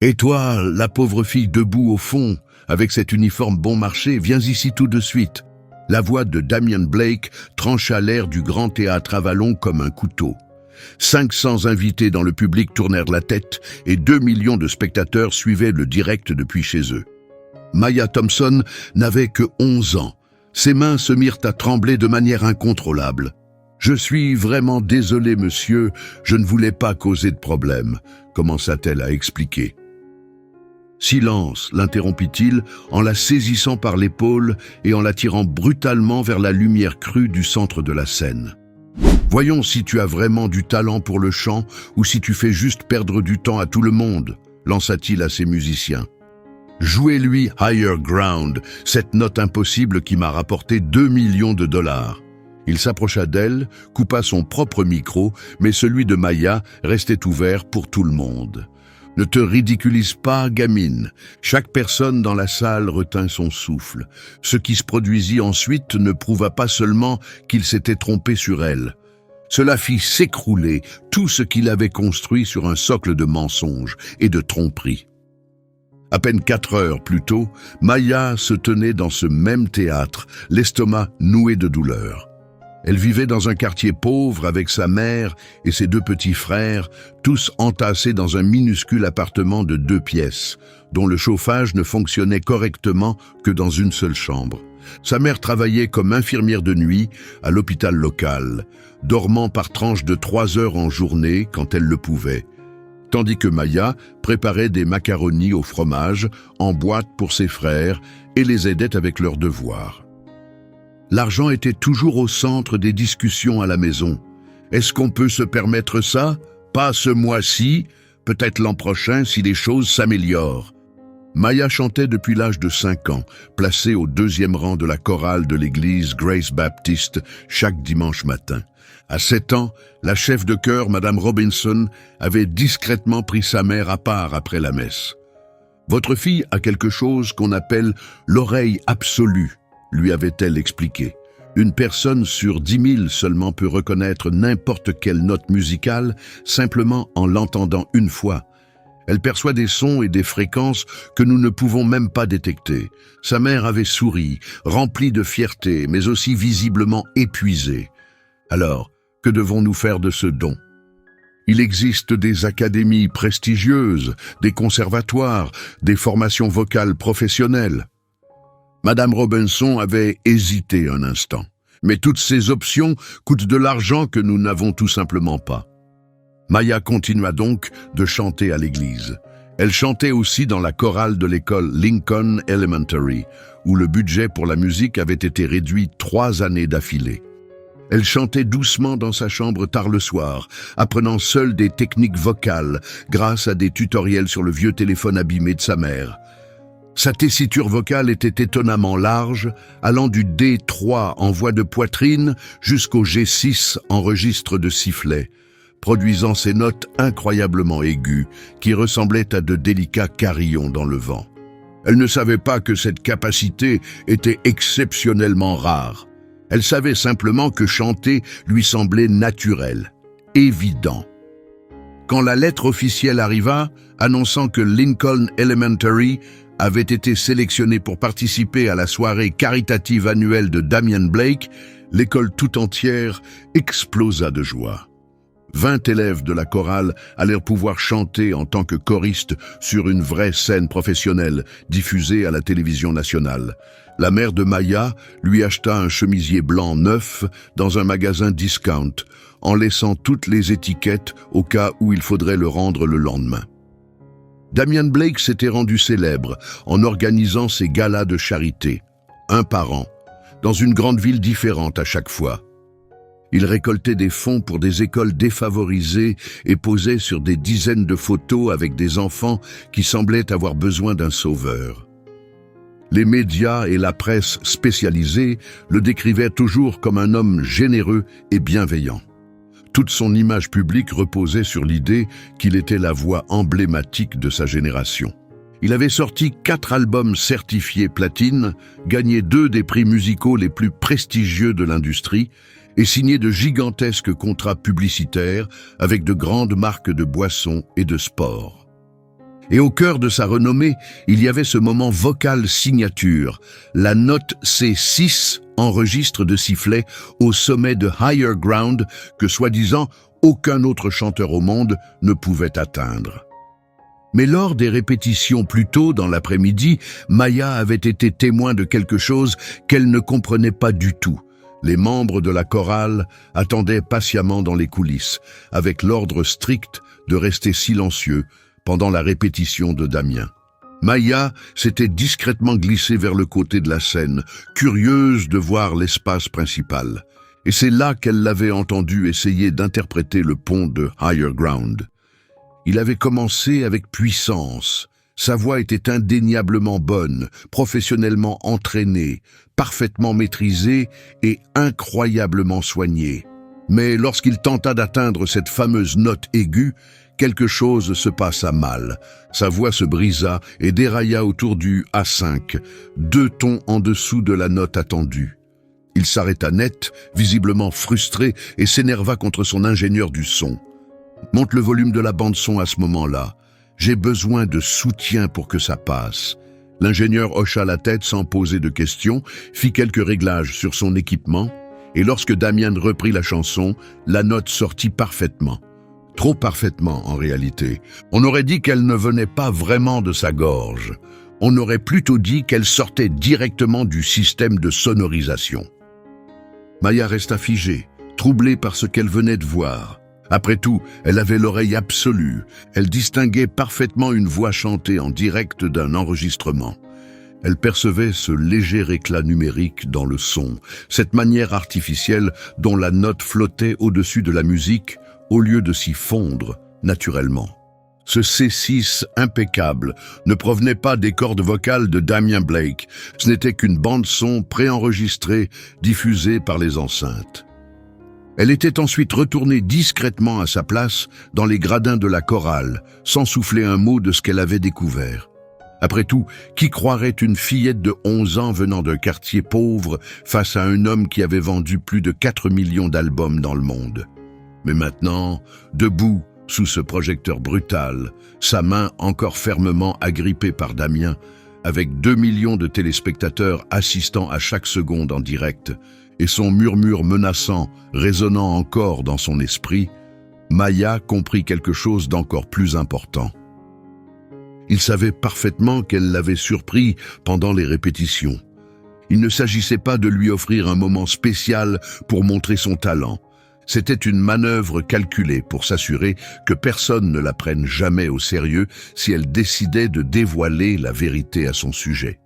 Et toi, la pauvre fille debout au fond, avec cet uniforme bon marché, viens ici tout de suite. La voix de Damian Blake trancha l'air du grand théâtre Avalon comme un couteau. 500 invités dans le public tournèrent la tête et 2 millions de spectateurs suivaient le direct depuis chez eux. Maya Thompson n'avait que 11 ans. Ses mains se mirent à trembler de manière incontrôlable. « Je suis vraiment désolée, monsieur, je ne voulais pas causer de problème », commença-t-elle à expliquer. « Silence », l'interrompit-il en la saisissant par l'épaule et en la tirant brutalement vers la lumière crue du centre de la scène. « Voyons si tu as vraiment du talent pour le chant ou si tu fais juste perdre du temps à tout le monde », lança-t-il à ses musiciens. « Jouez-lui Higher Ground, cette note impossible qui m'a rapporté 2 millions de dollars. » Il s'approcha d'elle, coupa son propre micro, mais celui de Maya restait ouvert pour tout le monde. « Ne te ridiculise pas, gamine. » Chaque personne dans la salle retint son souffle. Ce qui se produisit ensuite ne prouva pas seulement qu'il s'était trompé sur elle. Cela fit s'écrouler tout ce qu'il avait construit sur un socle de mensonges et de tromperies. À peine 4 heures plus tôt, Maya se tenait dans ce même théâtre, l'estomac noué de douleur. Elle vivait dans un quartier pauvre avec sa mère et ses 2 petits frères, tous entassés dans un minuscule appartement de 2 pièces, dont le chauffage ne fonctionnait correctement que dans une seule chambre. Sa mère travaillait comme infirmière de nuit à l'hôpital local, dormant par tranches de 3 heures en journée quand elle le pouvait, tandis que Maya préparait des macaronis au fromage en boîte pour ses frères et les aidait avec leurs devoirs. L'argent était toujours au centre des discussions à la maison. Est-ce qu'on peut se permettre ça? Pas ce mois-ci, peut-être l'an prochain si les choses s'améliorent. Maya chantait depuis l'âge de 5 ans, placée au 2e rang de la chorale de l'église Grace Baptiste chaque dimanche matin. À 7 ans, la chef de chœur, Madame Robinson, avait discrètement pris sa mère à part après la messe. « Votre fille a quelque chose qu'on appelle l'oreille absolue », lui avait-elle expliqué. Une personne sur 10 000 seulement peut reconnaître n'importe quelle note musicale simplement en l'entendant une fois. Elle perçoit des sons et des fréquences que nous ne pouvons même pas détecter. Sa mère avait souri, remplie de fierté, mais aussi visiblement épuisée. Alors, que devons-nous faire de ce don? Il existe des académies prestigieuses, des conservatoires, des formations vocales professionnelles. Madame Robinson avait hésité un instant. Mais toutes ces options coûtent de l'argent que nous n'avons tout simplement pas. Maya continua donc de chanter à l'église. Elle chantait aussi dans la chorale de l'école Lincoln Elementary, où le budget pour la musique avait été réduit 3 années d'affilée. Elle chantait doucement dans sa chambre tard le soir, apprenant seule des techniques vocales grâce à des tutoriels sur le vieux téléphone abîmé de sa mère. Sa tessiture vocale était étonnamment large, allant du D3 en voix de poitrine jusqu'au G6 en registre de sifflet, produisant ces notes incroyablement aiguës qui ressemblaient à de délicats carillons dans le vent. Elle ne savait pas que cette capacité était exceptionnellement rare. Elle savait simplement que chanter lui semblait naturel, évident. Quand la lettre officielle arriva, annonçant que Lincoln Elementary avait été sélectionné pour participer à la soirée caritative annuelle de Damian Blake, l'école tout entière explosa de joie. 20 élèves de la chorale allèrent pouvoir chanter en tant que choristes sur une vraie scène professionnelle diffusée à la télévision nationale. La mère de Maya lui acheta un chemisier blanc neuf dans un magasin discount, en laissant toutes les étiquettes au cas où il faudrait le rendre le lendemain. Damian Blake s'était rendu célèbre en organisant ses galas de charité, un par an, dans une grande ville différente à chaque fois. Il récoltait des fonds pour des écoles défavorisées et posait sur des dizaines de photos avec des enfants qui semblaient avoir besoin d'un sauveur. Les médias et la presse spécialisée le décrivaient toujours comme un homme généreux et bienveillant. Toute son image publique reposait sur l'idée qu'il était la voix emblématique de sa génération. Il avait sorti 4 albums certifiés platine, gagné 2 des prix musicaux les plus prestigieux de l'industrie et signé de gigantesques contrats publicitaires avec de grandes marques de boissons et de sport. Et au cœur de sa renommée, il y avait ce moment vocal signature, la note C6, enregistre de sifflet au sommet de Higher Ground que, soi-disant, aucun autre chanteur au monde ne pouvait atteindre. Mais lors des répétitions plus tôt dans l'après-midi, Maya avait été témoin de quelque chose qu'elle ne comprenait pas du tout. Les membres de la chorale attendaient patiemment dans les coulisses, avec l'ordre strict de rester silencieux pendant la répétition de Damien. Maya s'était discrètement glissée vers le côté de la scène, curieuse de voir l'espace principal. Et c'est là qu'elle l'avait entendu essayer d'interpréter le pont de Higher Ground. Il avait commencé avec puissance. Sa voix était indéniablement bonne, professionnellement entraînée, parfaitement maîtrisée et incroyablement soignée. Mais lorsqu'il tenta d'atteindre cette fameuse note aiguë, quelque chose se passa mal. Sa voix se brisa et dérailla autour du A5, 2 tons en dessous de la note attendue. Il s'arrêta net, visiblement frustré, et s'énerva contre son ingénieur du son. « Monte le volume de la bande-son à ce moment-là. J'ai besoin de soutien pour que ça passe. » L'ingénieur hocha la tête sans poser de questions, fit quelques réglages sur son équipement, et lorsque Damien reprit la chanson, la note sortit parfaitement. Trop parfaitement, en réalité. On aurait dit qu'elle ne venait pas vraiment de sa gorge. On aurait plutôt dit qu'elle sortait directement du système de sonorisation. Maya resta figée, troublée par ce qu'elle venait de voir. Après tout, elle avait l'oreille absolue. Elle distinguait parfaitement une voix chantée en direct d'un enregistrement. Elle percevait ce léger éclat numérique dans le son, cette manière artificielle dont la note flottait au-dessus de la musique au lieu de s'y fondre naturellement. Ce C6 impeccable ne provenait pas des cordes vocales de Damien Blake, ce n'était qu'une bande-son préenregistrée diffusée par les enceintes. Elle était ensuite retournée discrètement à sa place dans les gradins de la chorale, sans souffler un mot de ce qu'elle avait découvert. Après tout, qui croirait une fillette de 11 ans venant d'un quartier pauvre face à un homme qui avait vendu plus de 4 millions d'albums dans le monde? Mais maintenant, debout, sous ce projecteur brutal, sa main encore fermement agrippée par Damien, avec 2 millions de téléspectateurs assistant à chaque seconde en direct, et son murmure menaçant résonnant encore dans son esprit, Maya comprit quelque chose d'encore plus important. Il savait parfaitement qu'elle l'avait surpris pendant les répétitions. Il ne s'agissait pas de lui offrir un moment spécial pour montrer son talent. C'était une manœuvre calculée pour s'assurer que personne ne la prenne jamais au sérieux si elle décidait de dévoiler la vérité à son sujet.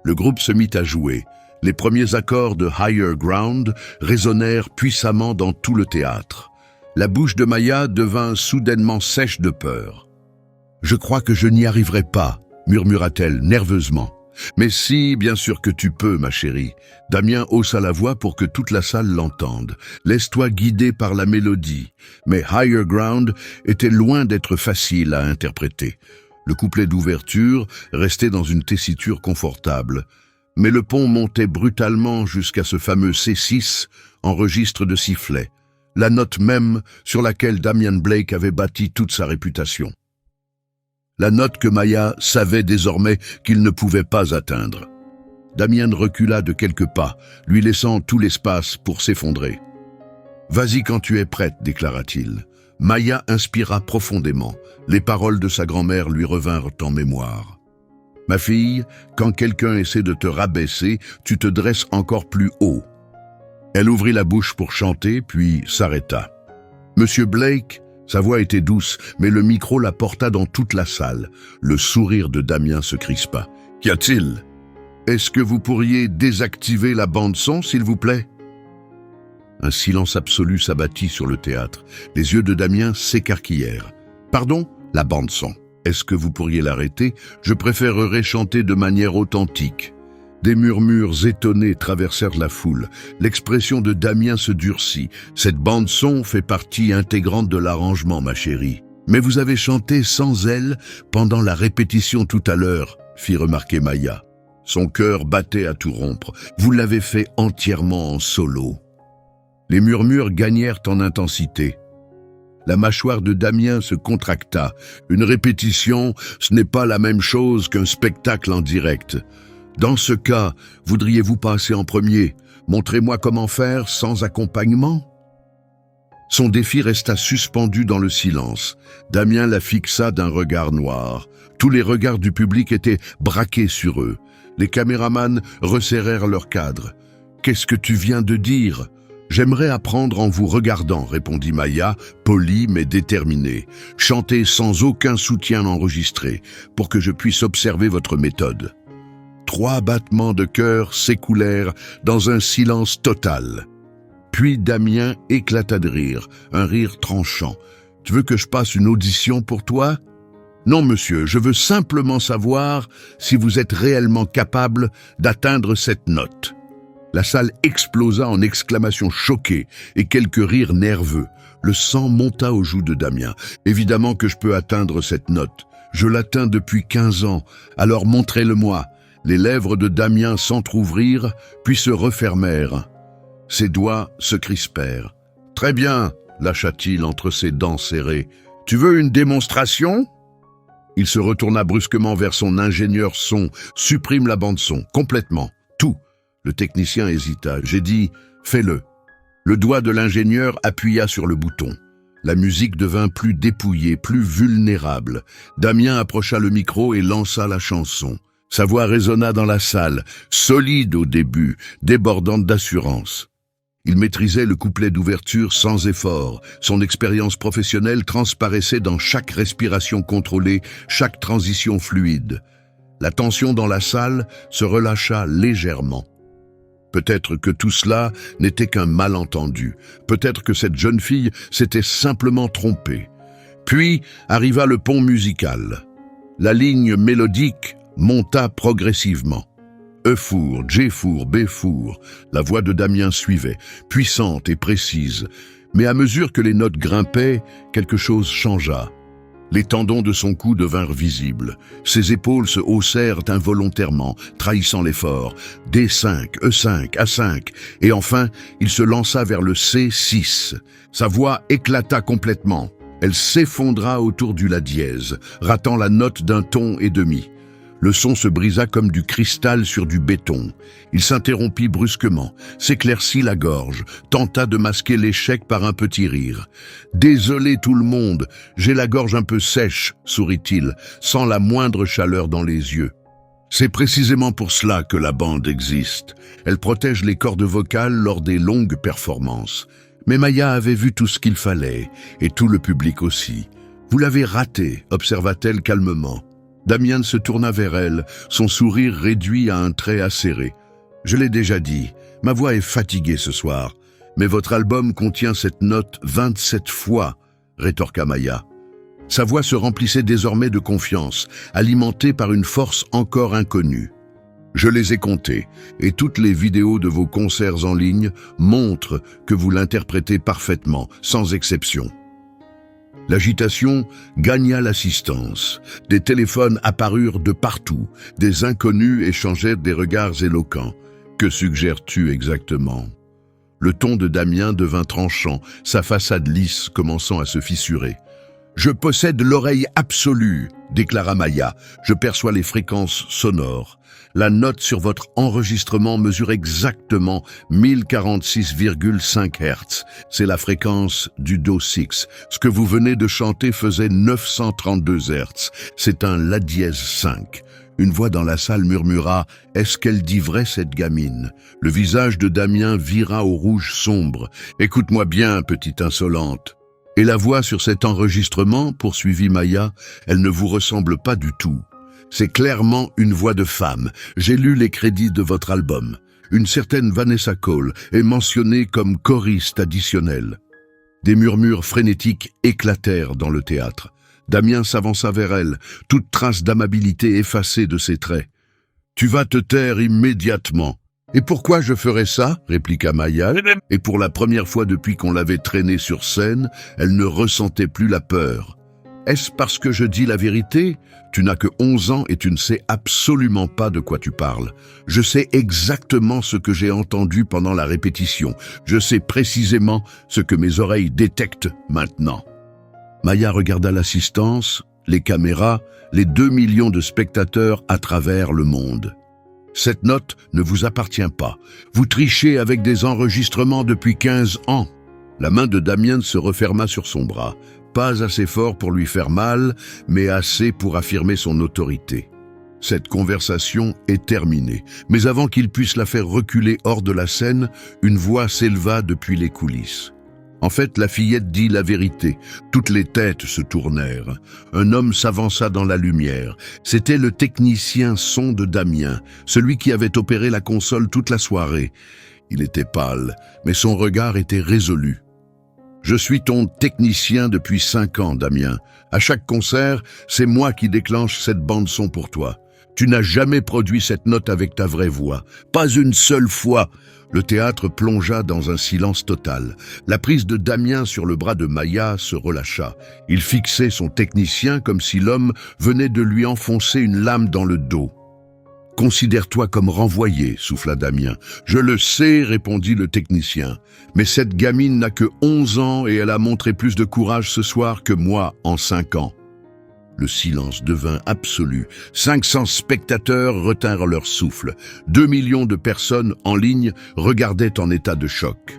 Le groupe se mit à jouer. Les premiers accords de Higher Ground résonnèrent puissamment dans tout le théâtre. La bouche de Maya devint soudainement sèche de peur. « Je crois que je n'y arriverai pas », murmura-t-elle nerveusement. « Mais si, bien sûr que tu peux, ma chérie. » Damien haussa la voix pour que toute la salle l'entende. « Laisse-toi guider par la mélodie. » Mais Higher Ground était loin d'être facile à interpréter. Le couplet d'ouverture restait dans une tessiture confortable. Mais le pont montait brutalement jusqu'à ce fameux C6, enregistre de sifflet, la note même sur laquelle Damien Blake avait bâti toute sa réputation. La note que Maya savait désormais qu'il ne pouvait pas atteindre. Damien recula de quelques pas, lui laissant tout l'espace pour s'effondrer. « Vas-y quand tu es prête », déclara-t-il. Maya inspira profondément. Les paroles de sa grand-mère lui revinrent en mémoire. « Ma fille, quand quelqu'un essaie de te rabaisser, tu te dresses encore plus haut. » Elle ouvrit la bouche pour chanter, puis s'arrêta. Monsieur Blake, sa voix était douce, mais le micro la porta dans toute la salle. Le sourire de Damien se crispa. « Qu'y a-t-il ? Est-ce que vous pourriez désactiver la bande-son, s'il vous plaît ?» Un silence absolu s'abattit sur le théâtre. Les yeux de Damien s'écarquillèrent. « Pardon ? La bande-son. Est-ce que vous pourriez l'arrêter ? Je préférerais chanter de manière authentique. » Des murmures étonnés traversèrent la foule. L'expression de Damien se durcit. « Cette bande-son fait partie intégrante de l'arrangement, ma chérie. Mais vous avez chanté sans elle pendant la répétition tout à l'heure, » fit remarquer Maya. Son cœur battait à tout rompre. « Vous l'avez fait entièrement en solo. » Les murmures gagnèrent en intensité. La mâchoire de Damien se contracta. Une répétition, ce n'est pas la même chose qu'un spectacle en direct. Dans ce cas, voudriez-vous passer en premier? Montrez-moi comment faire sans accompagnement. Son défi resta suspendu dans le silence. Damien la fixa d'un regard noir. Tous les regards du public étaient braqués sur eux. Les caméramans resserrèrent leur cadre. « Qu'est-ce que tu viens de dire ?»« J'aimerais apprendre en vous regardant, » répondit Maya, polie mais déterminée. « Chantez sans aucun soutien enregistré, pour que je puisse observer votre méthode. » 3 battements de cœur s'écoulèrent dans un silence total. Puis Damien éclata de rire, un rire tranchant. « Tu veux que je passe une audition pour toi ?»« Non, monsieur, je veux simplement savoir si vous êtes réellement capable d'atteindre cette note. » La salle explosa en exclamations choquées et quelques rires nerveux. Le sang monta aux joues de Damien. « Évidemment que je peux atteindre cette note. Je l'atteins depuis 15 ans, alors montrez-le-moi. » Les lèvres de Damien s'entr'ouvrirent, puis se refermèrent. Ses doigts se crispèrent. « Très bien, » lâcha-t-il entre ses dents serrées. « Tu veux une démonstration ?» Il se retourna brusquement vers son ingénieur son. « Supprime la bande-son, complètement, tout. » Le technicien hésita. J'ai dit « Fais-le ». Le doigt de l'ingénieur appuya sur le bouton. La musique devint plus dépouillée, plus vulnérable. Damien approcha le micro et lança la chanson. Sa voix résonna dans la salle, solide au début, débordante d'assurance. Il maîtrisait le couplet d'ouverture sans effort. Son expérience professionnelle transparaissait dans chaque respiration contrôlée, chaque transition fluide. La tension dans la salle se relâcha légèrement. Peut-être que tout cela n'était qu'un malentendu. Peut-être que cette jeune fille s'était simplement trompée. Puis arriva le pont musical. La ligne mélodique monta progressivement. E-four, G-four, B-four, la voix de Damien suivait, puissante et précise. Mais à mesure que les notes grimpaient, quelque chose changea. Les tendons de son cou devinrent visibles. Ses épaules se haussèrent involontairement, trahissant l'effort. D5, E5, A5, et enfin, il se lança vers le C6. Sa voix éclata complètement. Elle s'effondra autour du la dièse, ratant la note d'un ton et demi. Le son se brisa comme du cristal sur du béton. Il s'interrompit brusquement, s'éclaircit la gorge, tenta de masquer l'échec par un petit rire. « Désolé tout le monde, j'ai la gorge un peu sèche, » sourit-il, sans la moindre chaleur dans les yeux. C'est précisément pour cela que la bande existe. Elle protège les cordes vocales lors des longues performances. Mais Maya avait vu tout ce qu'il fallait, et tout le public aussi. « Vous l'avez raté, » observa-t-elle calmement. Damien se tourna vers elle, son sourire réduit à un trait acéré. « Je l'ai déjà dit, ma voix est fatiguée ce soir, mais votre album contient cette note 27 fois, » rétorqua Maya. Sa voix se remplissait désormais de confiance, alimentée par une force encore inconnue. « Je les ai comptés, et toutes les vidéos de vos concerts en ligne montrent que vous l'interprétez parfaitement, sans exception. » L'agitation gagna l'assistance. Des téléphones apparurent de partout. Des inconnus échangèrent des regards éloquents. « Que suggères-tu exactement ?» Le ton de Damien devint tranchant, sa façade lisse commençant à se fissurer. « Je possède l'oreille absolue, » déclara Maya. « Je perçois les fréquences sonores. La note sur votre enregistrement mesure exactement 1046,5 Hz. C'est la fréquence du Do6. Ce que vous venez de chanter faisait 932 Hz. C'est un La dièse 5. » Une voix dans la salle murmura « Est-ce qu'elle dit vrai cette gamine ?» Le visage de Damien vira au rouge sombre. « Écoute-moi bien, petite insolente. » Et la voix sur cet enregistrement, poursuivit Maya, elle ne vous ressemble pas du tout. C'est clairement une voix de femme. J'ai lu les crédits de votre album. Une certaine Vanessa Cole est mentionnée comme choriste additionnelle. Des murmures frénétiques éclatèrent dans le théâtre. Damien s'avança vers elle, toute trace d'amabilité effacée de ses traits. « Tu vas te taire immédiatement. » « Et pourquoi je ferais ça ?» répliqua Maya, et pour la première fois depuis qu'on l'avait traînée sur scène, elle ne ressentait plus la peur. « Est-ce parce que je dis la vérité ? Tu n'as que 11 ans et tu ne sais absolument pas de quoi tu parles. Je sais exactement ce que j'ai entendu pendant la répétition. Je sais précisément ce que mes oreilles détectent maintenant. » Maya regarda l'assistance, les caméras, les 2 millions de spectateurs à travers le monde. Cette note ne vous appartient pas. Vous trichez avec des enregistrements depuis 15 ans. La main de Damien se referma sur son bras. Pas assez fort pour lui faire mal, mais assez pour affirmer son autorité. Cette conversation est terminée, mais avant qu'il puisse la faire reculer hors de la scène, une voix s'éleva depuis les coulisses. En fait, la fillette dit la vérité. Toutes les têtes se tournèrent. Un homme s'avança dans la lumière. C'était le technicien son de Damien, celui qui avait opéré la console toute la soirée. Il était pâle, mais son regard était résolu. « Je suis ton technicien depuis 5 ans, Damien. À chaque concert, c'est moi qui déclenche cette bande-son pour toi. Tu n'as jamais produit cette note avec ta vraie voix. Pas une seule fois. » Le théâtre plongea dans un silence total. La prise de Damien sur le bras de Maya se relâcha. Il fixait son technicien comme si l'homme venait de lui enfoncer une lame dans le dos. « Considère-toi comme renvoyé, souffla Damien. « Je le sais, répondit le technicien. Mais cette gamine n'a que 11 ans et elle a montré plus de courage ce soir que moi en 5 ans. » Le silence devint absolu. 500 spectateurs retinrent leur souffle. 2 millions de personnes en ligne regardaient en état de choc.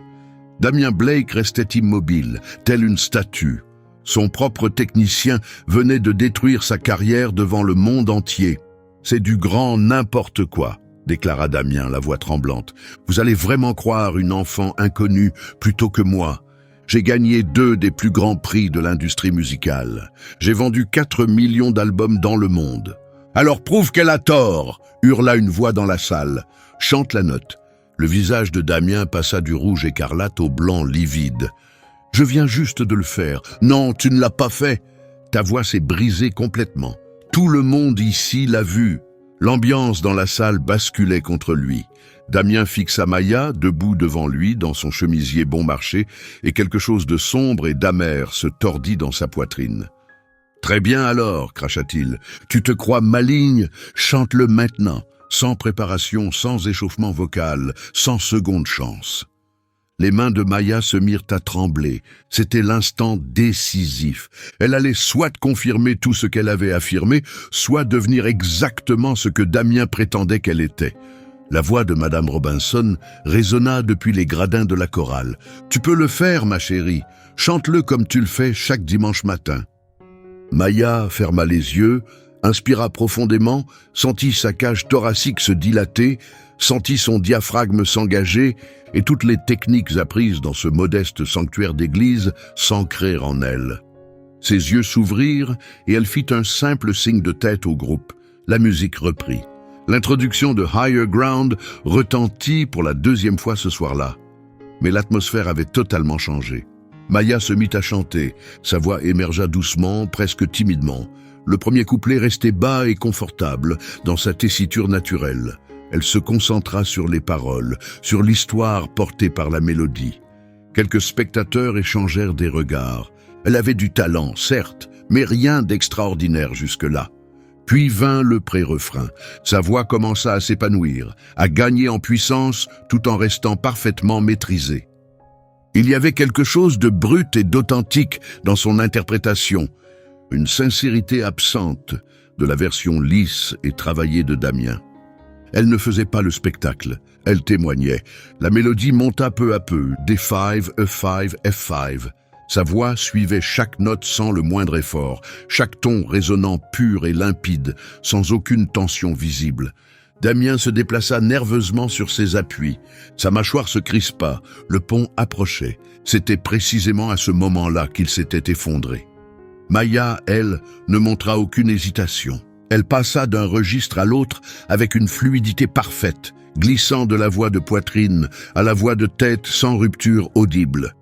Damien Blake restait immobile, tel une statue. Son propre technicien venait de détruire sa carrière devant le monde entier. « C'est du grand n'importe quoi », déclara Damien, la voix tremblante. « Vous allez vraiment croire une enfant inconnue plutôt que moi. J'ai gagné 2 des plus grands prix de l'industrie musicale. J'ai vendu 4 millions d'albums dans le monde. »« Alors prouve qu'elle a tort !» hurla une voix dans la salle. « Chante la note. » Le visage de Damien passa du rouge écarlate au blanc livide. « Je viens juste de le faire. Non, tu ne l'as pas fait. » Ta voix s'est brisée complètement. Tout le monde ici l'a vu. L'ambiance dans la salle basculait contre lui. Damien fixa Maya, debout devant lui, dans son chemisier bon marché, et quelque chose de sombre et d'amer se tordit dans sa poitrine. « Très bien alors, cracha-t-il. Tu te crois maligne? Chante-le maintenant, sans préparation, sans échauffement vocal, sans seconde chance. » Les mains de Maya se mirent à trembler. C'était l'instant décisif. Elle allait soit confirmer tout ce qu'elle avait affirmé, soit devenir exactement ce que Damien prétendait qu'elle était. La voix de Madame Robinson résonna depuis les gradins de la chorale. « Tu peux le faire, ma chérie. Chante-le comme tu le fais chaque dimanche matin. » Maya ferma les yeux, inspira profondément, sentit sa cage thoracique se dilater, sentit son diaphragme s'engager et toutes les techniques apprises dans ce modeste sanctuaire d'église s'ancrèrent en elle. Ses yeux s'ouvrirent et elle fit un simple signe de tête au groupe. La musique reprit. L'introduction de Higher Ground retentit pour la 2e fois ce soir-là. Mais l'atmosphère avait totalement changé. Maya se mit à chanter. Sa voix émergea doucement, presque timidement. Le premier couplet restait bas et confortable dans sa tessiture naturelle. Elle se concentra sur les paroles, sur l'histoire portée par la mélodie. Quelques spectateurs échangèrent des regards. Elle avait du talent, certes, mais rien d'extraordinaire jusque-là. Puis vint le pré-refrain. Sa voix commença à s'épanouir, à gagner en puissance tout en restant parfaitement maîtrisée. Il y avait quelque chose de brut et d'authentique dans son interprétation, une sincérité absente de la version lisse et travaillée de Damien. Elle ne faisait pas le spectacle, elle témoignait. La mélodie monta peu à peu, D5, E5, F5. Sa voix suivait chaque note sans le moindre effort, chaque ton résonnant pur et limpide, sans aucune tension visible. Damien se déplaça nerveusement sur ses appuis. Sa mâchoire se crispa, le pont approchait. C'était précisément à ce moment-là qu'il s'était effondré. Maya, elle, ne montra aucune hésitation. Elle passa d'un registre à l'autre avec une fluidité parfaite, glissant de la voix de poitrine à la voix de tête sans rupture audible.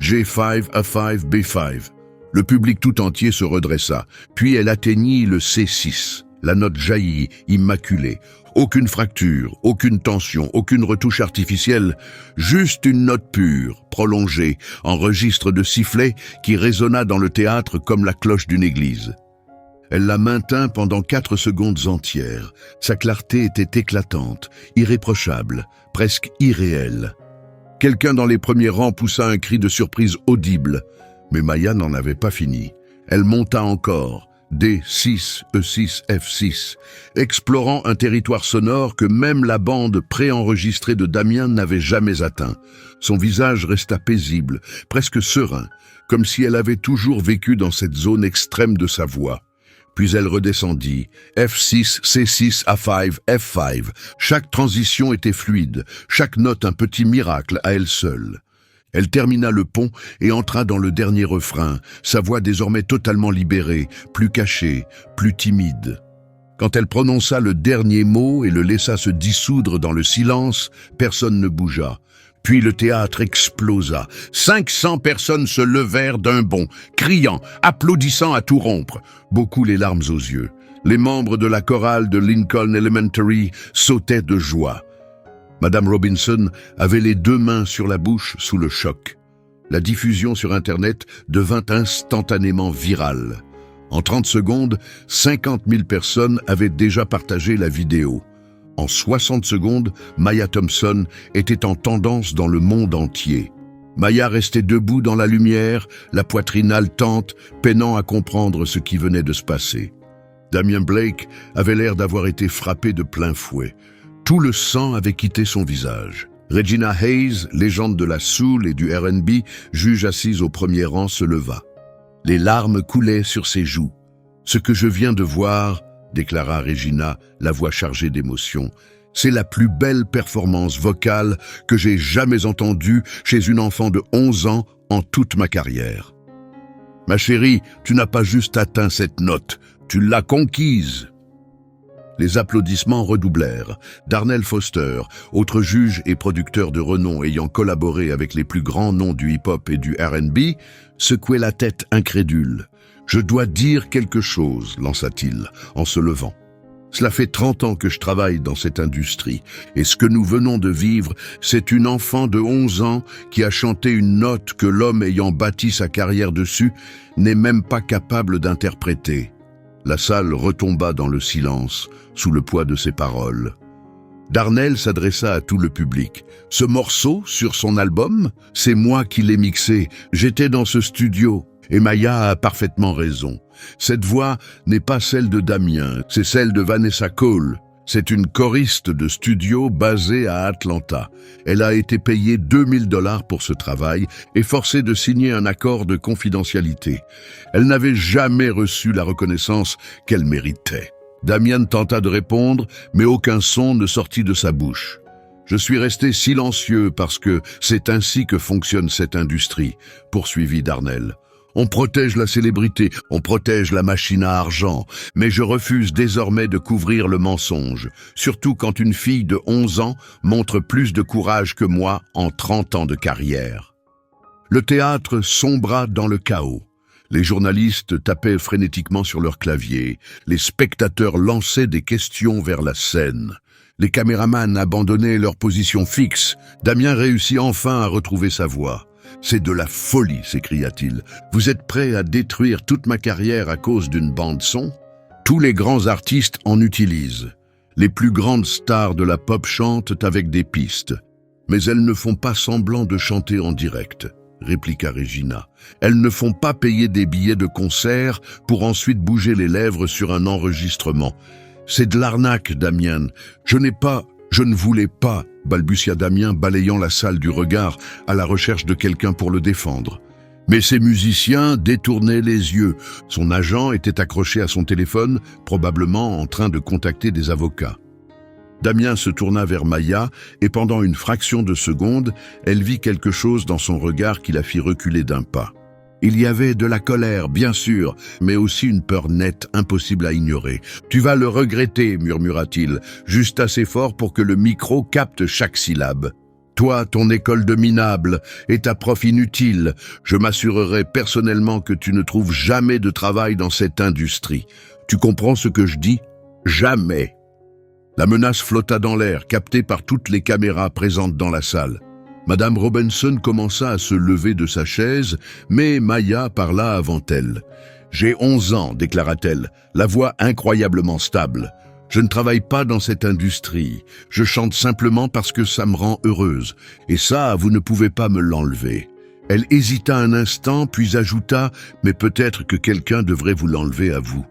G5, A5, B5. Le public tout entier se redressa, puis elle atteignit le C6. La note jaillit, immaculée. Aucune fracture, aucune tension, aucune retouche artificielle, juste une note pure, prolongée, en registre de sifflet qui résonna dans le théâtre comme la cloche d'une église. Elle la maintint pendant 4 secondes entières. Sa clarté était éclatante, irréprochable, presque irréelle. Quelqu'un dans les premiers rangs poussa un cri de surprise audible, mais Maya n'en avait pas fini. Elle monta encore, D6, E6, F6, explorant un territoire sonore que même la bande préenregistrée de Damien n'avait jamais atteint. Son visage resta paisible, presque serein, comme si elle avait toujours vécu dans cette zone extrême de sa voix. Puis elle redescendit, F6, C6, A5, F5. Chaque transition était fluide, chaque note un petit miracle à elle seule. Elle termina le pont et entra dans le dernier refrain, sa voix désormais totalement libérée, plus cachée, plus timide. Quand elle prononça le dernier mot et le laissa se dissoudre dans le silence, personne ne bougea. Puis le théâtre explosa. 500 personnes se levèrent d'un bond, criant, applaudissant à tout rompre, beaucoup les larmes aux yeux. Les membres de la chorale de Lincoln Elementary sautaient de joie. Madame Robinson avait les deux mains sur la bouche sous le choc. La diffusion sur Internet devint instantanément virale. En 30 secondes, 50 000 personnes avaient déjà partagé la vidéo. En 60 secondes, Maya Thompson était en tendance dans le monde entier. Maya restait debout dans la lumière, la poitrine haletante, peinant à comprendre ce qui venait de se passer. Damien Blake avait l'air d'avoir été frappé de plein fouet. Tout le sang avait quitté son visage. Regina Hayes, légende de la soul et du R&B, juge assise au premier rang, se leva. Les larmes coulaient sur ses joues. « Ce que je viens de voir, » déclara Regina, la voix chargée d'émotion, « c'est la plus belle performance vocale que j'ai jamais entendue chez une enfant de 11 ans en toute ma carrière. Ma chérie, tu n'as pas juste atteint cette note, tu l'as conquise. » Les applaudissements redoublèrent. Darnell Foster, autre juge et producteur de renom ayant collaboré avec les plus grands noms du hip-hop et du R&B, secouait la tête incrédule. « Je dois dire quelque chose », lança-t-il, en se levant. « Cela fait 30 ans que je travaille dans cette industrie, et ce que nous venons de vivre, c'est une enfant de 11 ans qui a chanté une note que l'homme ayant bâti sa carrière dessus n'est même pas capable d'interpréter. » La salle retomba dans le silence, sous le poids de ses paroles. Darnell s'adressa à tout le public. « Ce morceau, sur son album, c'est moi qui l'ai mixé. J'étais dans ce studio. Et Maya a parfaitement raison. Cette voix n'est pas celle de Damien, c'est celle de Vanessa Cole. C'est une choriste de studio basée à Atlanta. Elle a été payée 2000 $ pour ce travail et forcée de signer un accord de confidentialité. Elle n'avait jamais reçu la reconnaissance qu'elle méritait. » Damien tenta de répondre, mais aucun son ne sortit de sa bouche. « Je suis resté silencieux parce que c'est ainsi que fonctionne cette industrie, » poursuivit Darnell. On protège la célébrité, on protège la machine à argent, mais je refuse désormais de couvrir le mensonge, surtout quand une fille de 11 ans montre plus de courage que moi en 30 ans de carrière. Le théâtre sombra dans le chaos. Les journalistes tapaient frénétiquement sur leur clavier, les spectateurs lançaient des questions vers la scène. Les caméramans abandonnaient leur position fixe. Damien réussit enfin à retrouver sa voix. « C'est de la folie !» s'écria-t-il. « Vous êtes prêt à détruire toute ma carrière à cause d'une bande-son ? Tous les grands artistes en utilisent. Les plus grandes stars de la pop chantent avec des pistes. Mais elles ne font pas semblant de chanter en direct, » répliqua Regina. « Elles ne font pas payer des billets de concert pour ensuite bouger les lèvres sur un enregistrement. C'est de l'arnaque, Damien. Je ne voulais pas, » balbutia Damien, balayant la salle du regard à la recherche de quelqu'un pour le défendre. Mais ces musiciens détournaient les yeux. Son agent était accroché à son téléphone, probablement en train de contacter des avocats. Damien se tourna vers Maya et pendant une fraction de seconde, elle vit quelque chose dans son regard qui la fit reculer d'un pas. Il y avait de la colère, bien sûr, mais aussi une peur nette, impossible à ignorer. « Tu vas le regretter », murmura-t-il, juste assez fort pour que le micro capte chaque syllabe. « Toi, ton école de minable et ta prof inutile, je m'assurerai personnellement que tu ne trouves jamais de travail dans cette industrie. Tu comprends ce que je dis ? Jamais !» La menace flotta dans l'air, captée par toutes les caméras présentes dans la salle. Madame Robinson commença à se lever de sa chaise, mais Maya parla avant elle. « J'ai 11 ans, déclara-t-elle, la voix incroyablement stable. Je ne travaille pas dans cette industrie. Je chante simplement parce que ça me rend heureuse. Et ça, vous ne pouvez pas me l'enlever. » Elle hésita un instant, puis ajouta « Mais peut-être que quelqu'un devrait vous l'enlever à vous. »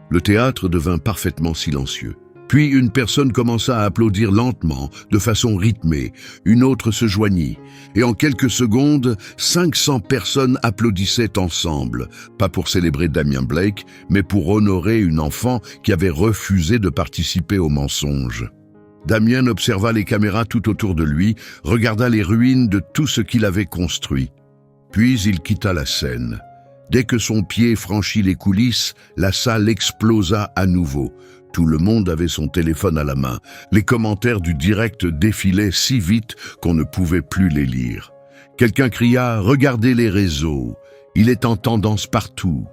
Le théâtre devint parfaitement silencieux. Puis une personne commença à applaudir lentement, de façon rythmée. Une autre se joignit. Et en quelques secondes, 500 personnes applaudissaient ensemble. Pas pour célébrer Damien Blake, mais pour honorer une enfant qui avait refusé de participer au mensonge. Damien observa les caméras tout autour de lui, regarda les ruines de tout ce qu'il avait construit. Puis il quitta la scène. Dès que son pied franchit les coulisses, la salle explosa à nouveau. Tout le monde avait son téléphone à la main. Les commentaires du direct défilaient si vite qu'on ne pouvait plus les lire. Quelqu'un cria « Regardez les réseaux, il est en tendance partout ».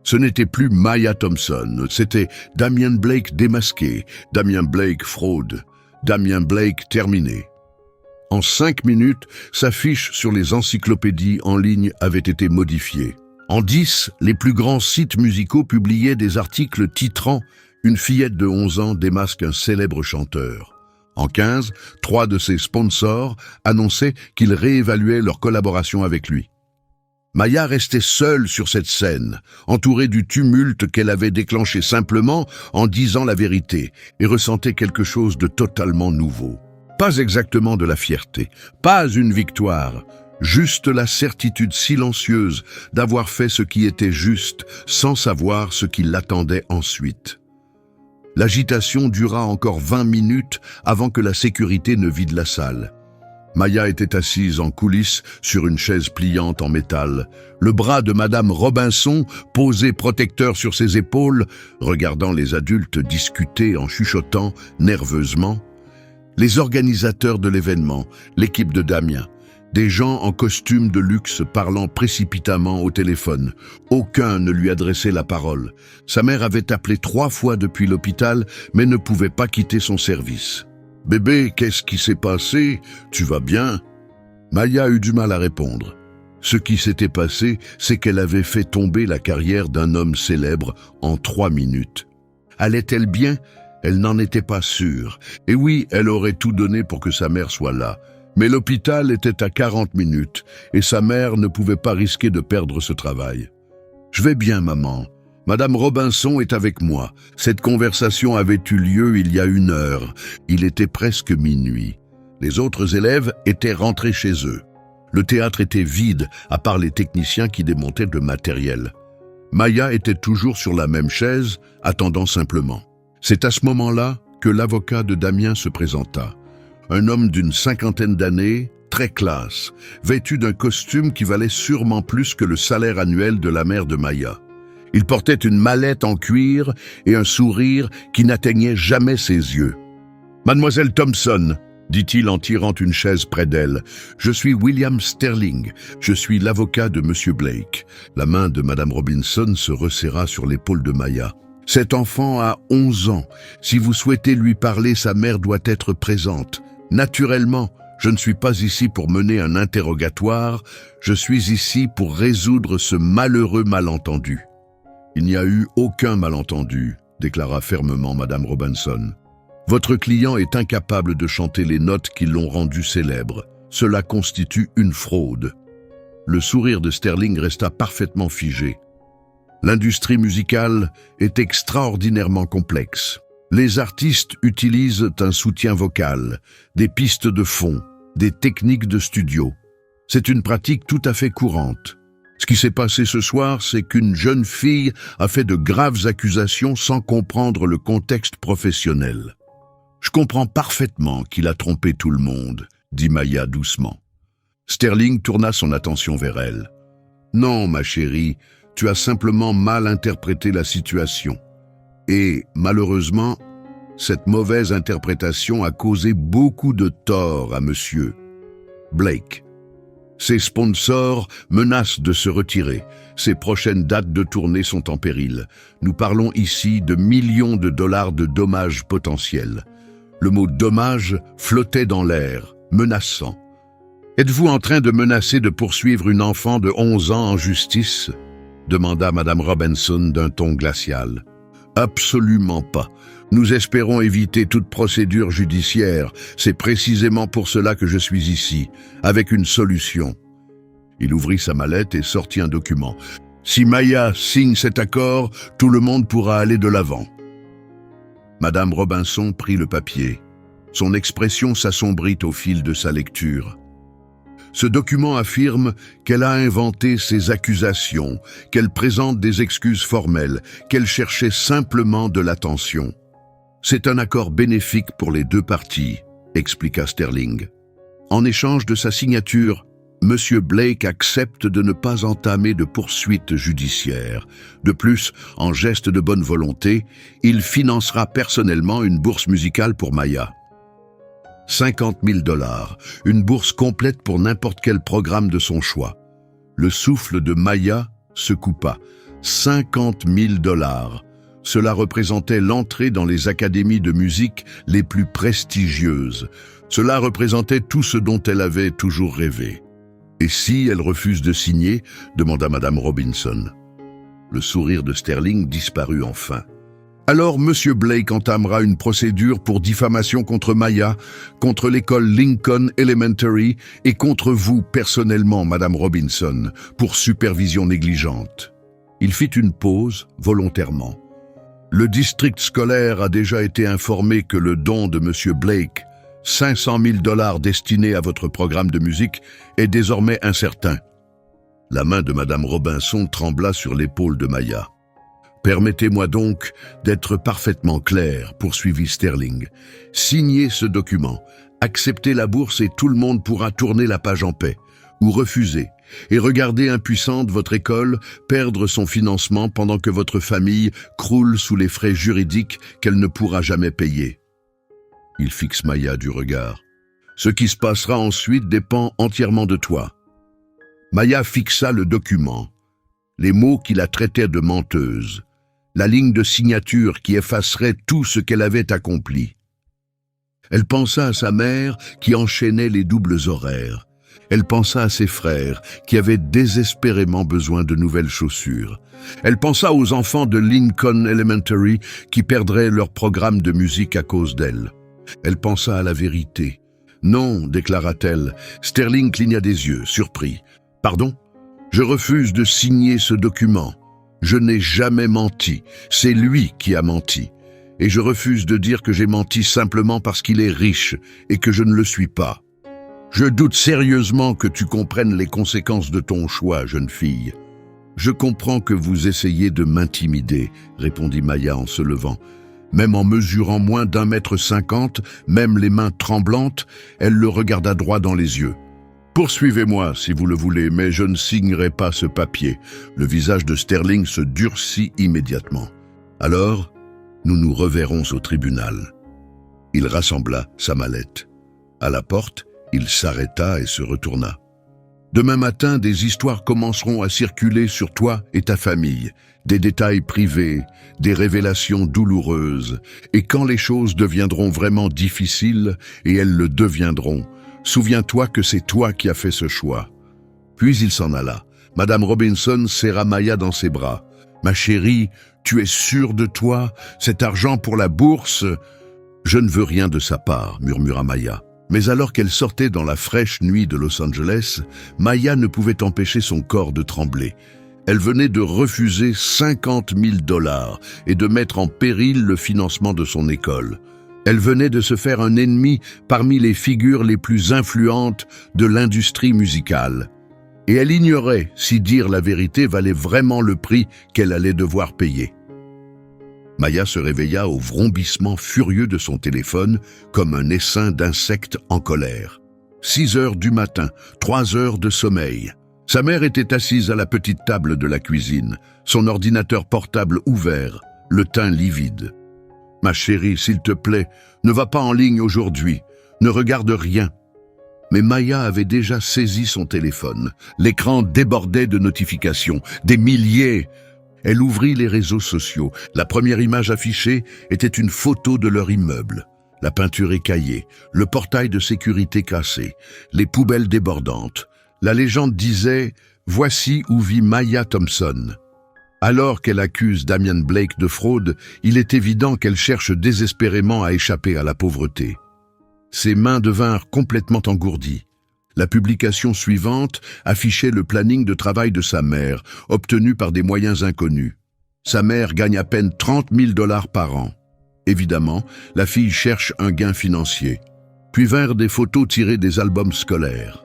Ce n'était plus Maya Thompson, c'était Damien Blake démasqué, Damien Blake fraude, Damien Blake terminé. En 5 minutes, sa fiche sur les encyclopédies en ligne avait été modifiée. En 10, les plus grands sites musicaux publiaient des articles titrant « Une fillette de 11 ans démasque un célèbre chanteur ». En 15, 3 de ses sponsors annonçaient qu'ils réévaluaient leur collaboration avec lui. Maya restait seule sur cette scène, entourée du tumulte qu'elle avait déclenché simplement en disant la vérité, et ressentait quelque chose de totalement nouveau. Pas exactement de la fierté, pas une victoire, juste la certitude silencieuse d'avoir fait ce qui était juste sans savoir ce qui l'attendait ensuite. L'agitation dura encore 20 minutes avant que la sécurité ne vide la salle. Maya était assise en coulisses sur une chaise pliante en métal, le bras de Madame Robinson posé protecteur sur ses épaules, regardant les adultes discuter en chuchotant nerveusement. Les organisateurs de l'événement, l'équipe de Damien, des gens en costume de luxe parlant précipitamment au téléphone. Aucun ne lui adressait la parole. Sa mère avait appelé 3 fois depuis l'hôpital, mais ne pouvait pas quitter son service. « Bébé, qu'est-ce qui s'est passé? Tu vas bien ?» Maya eut du mal à répondre. Ce qui s'était passé, c'est qu'elle avait fait tomber la carrière d'un homme célèbre en 3 minutes. Allait-elle bien? Elle n'en était pas sûre. Et oui, elle aurait tout donné pour que sa mère soit là. Mais l'hôpital était à 40 minutes et sa mère ne pouvait pas risquer de perdre ce travail. « Je vais bien, maman. Madame Robinson est avec moi. Cette conversation avait eu lieu il y a 1 heure. Il était presque minuit. Les autres élèves étaient rentrés chez eux. Le théâtre était vide, à part les techniciens qui démontaient le matériel. Maya était toujours sur la même chaise, attendant simplement. C'est à ce moment-là que l'avocat de Damien se présenta. Un homme d'une 50aine d'années, très classe, vêtu d'un costume qui valait sûrement plus que le salaire annuel de la mère de Maya. Il portait une mallette en cuir et un sourire qui n'atteignait jamais ses yeux. « Mademoiselle Thompson », dit-il en tirant une chaise près d'elle, « je suis William Sterling, je suis l'avocat de Monsieur Blake. » La main de Madame Robinson se resserra sur l'épaule de Maya. « Cet enfant a 11 ans. Si vous souhaitez lui parler, sa mère doit être présente. Naturellement, je ne suis pas ici pour mener un interrogatoire, je suis ici pour résoudre ce malheureux malentendu. » « Il n'y a eu aucun malentendu, » déclara fermement Madame Robinson. « Votre client est incapable de chanter les notes qui l'ont rendu célèbre. Cela constitue une fraude. » Le sourire de Sterling resta parfaitement figé. L'industrie musicale est extraordinairement complexe. Les artistes utilisent un soutien vocal, des pistes de fond, des techniques de studio. C'est une pratique tout à fait courante. Ce qui s'est passé ce soir, c'est qu'une jeune fille a fait de graves accusations sans comprendre le contexte professionnel. « Je comprends parfaitement qu'il a trompé tout le monde », dit Maya doucement. Sterling tourna son attention vers elle. « Non, ma chérie, tu as simplement mal interprété la situation. Et, malheureusement, cette mauvaise interprétation a causé beaucoup de tort à Monsieur Blake. Ses sponsors menacent de se retirer. Ses prochaines dates de tournée sont en péril. Nous parlons ici de millions de dollars de dommages potentiels. » Le mot « dommage » flottait dans l'air, menaçant. « Êtes-vous en train de menacer de poursuivre une enfant de 11 ans en justice ?» demanda Madame Robinson d'un ton glacial. « Absolument pas. Nous espérons éviter toute procédure judiciaire. C'est précisément pour cela que je suis ici, avec une solution. Il ouvrit sa mallette et sortit un document. Si Maya signe cet accord, tout le monde pourra aller de l'avant. Madame Robinson prit le papier. Son expression s'assombrit au fil de sa lecture. Ce document affirme qu'elle a inventé ces accusations, qu'elle présente des excuses formelles, qu'elle cherchait simplement de l'attention. C'est un accord bénéfique pour les deux parties, expliqua Sterling. En échange de sa signature, Monsieur Blake accepte de ne pas entamer de poursuites judiciaires. De plus, en geste de bonne volonté, il financera personnellement une bourse musicale pour Maya. 50 000 $, une bourse complète pour n'importe quel programme de son choix. Le souffle de Maya se coupa. 50 000 $. Cela représentait l'entrée dans les académies de musique les plus prestigieuses. Cela représentait tout ce dont elle avait toujours rêvé. Et si elle refuse de signer, demanda Madame Robinson. Le sourire de Sterling disparut enfin. Alors Monsieur Blake entamera une procédure pour diffamation contre Maya, contre l'école Lincoln Elementary et contre vous personnellement, Madame Robinson, pour supervision négligente. Il fit une pause, volontairement. Le district scolaire a déjà été informé que le don de Monsieur Blake, 500 000 $ destinés à votre programme de musique, est désormais incertain. La main de Madame Robinson trembla sur l'épaule de Maya. Permettez-moi donc d'être parfaitement clair, poursuivit Sterling. Signez ce document, acceptez la bourse et tout le monde pourra tourner la page en paix, ou refuser, et regarder impuissante votre école perdre son financement pendant que votre famille croule sous les frais juridiques qu'elle ne pourra jamais payer. Il fixe Maya du regard. Ce qui se passera ensuite dépend entièrement de toi. Maya fixa le document, les mots qui la traitaient de menteuse, la ligne de signature qui effacerait tout ce qu'elle avait accompli. Elle pensa à sa mère qui enchaînait les doubles horaires. Elle pensa à ses frères qui avaient désespérément besoin de nouvelles chaussures. Elle pensa aux enfants de Lincoln Elementary qui perdraient leur programme de musique à cause d'elle. Elle pensa à la vérité. « Non, déclara-t-elle. » Sterling cligna des yeux, surpris. « Pardon ? Je refuse de signer ce document. Je n'ai jamais menti. C'est lui qui a menti. Et je refuse de dire que j'ai menti simplement parce qu'il est riche et que je ne le suis pas. Je doute sérieusement que tu comprennes les conséquences de ton choix, jeune fille. »« Je comprends que vous essayez de m'intimider, » répondit Maya en se levant. Même en mesurant moins d'1,50 m, même les mains tremblantes, elle le regarda droit dans les yeux. « Poursuivez-moi si vous le voulez, mais je ne signerai pas ce papier. » Le visage de Sterling se durcit immédiatement. « Alors, nous nous reverrons au tribunal. » Il rassembla sa mallette. À la porte, il s'arrêta et se retourna. « Demain matin, des histoires commenceront à circuler sur toi et ta famille. Des détails privés, des révélations douloureuses. Et quand les choses deviendront vraiment difficiles, et elles le deviendront, souviens-toi que c'est toi qui as fait ce choix. » Puis il s'en alla. Madame Robinson serra Maya dans ses bras. « Ma chérie, tu es sûre de toi? Cet argent pour la bourse ?»« Je ne veux rien de sa part, » murmura Maya. Mais alors qu'elle sortait dans la fraîche nuit de Los Angeles, Maya ne pouvait empêcher son corps de trembler. Elle venait de refuser 50 000 $ et de mettre en péril le financement de son école. Elle venait de se faire un ennemi parmi les figures les plus influentes de l'industrie musicale. Et elle ignorait si dire la vérité valait vraiment le prix qu'elle allait devoir payer. Maya se réveilla au vrombissement furieux de son téléphone, comme un essaim d'insectes en colère. 6 heures du matin, 3 heures de sommeil. Sa mère était assise à la petite table de la cuisine, son ordinateur portable ouvert, le teint livide. « Ma chérie, s'il te plaît, ne va pas en ligne aujourd'hui, ne regarde rien. » Mais Maya avait déjà saisi son téléphone. L'écran débordait de notifications, des milliers. Elle ouvrit les réseaux sociaux. La première image affichée était une photo de leur immeuble. La peinture écaillée, le portail de sécurité cassé, les poubelles débordantes. La légende disait « Voici où vit Maya Thompson ». Alors qu'elle accuse Damian Blake de fraude, il est évident qu'elle cherche désespérément à échapper à la pauvreté. Ses mains devinrent complètement engourdies. La publication suivante affichait le planning de travail de sa mère, obtenu par des moyens inconnus. Sa mère gagne à peine 30 000 $ par an. Évidemment, la fille cherche un gain financier. Puis vinrent des photos tirées des albums scolaires.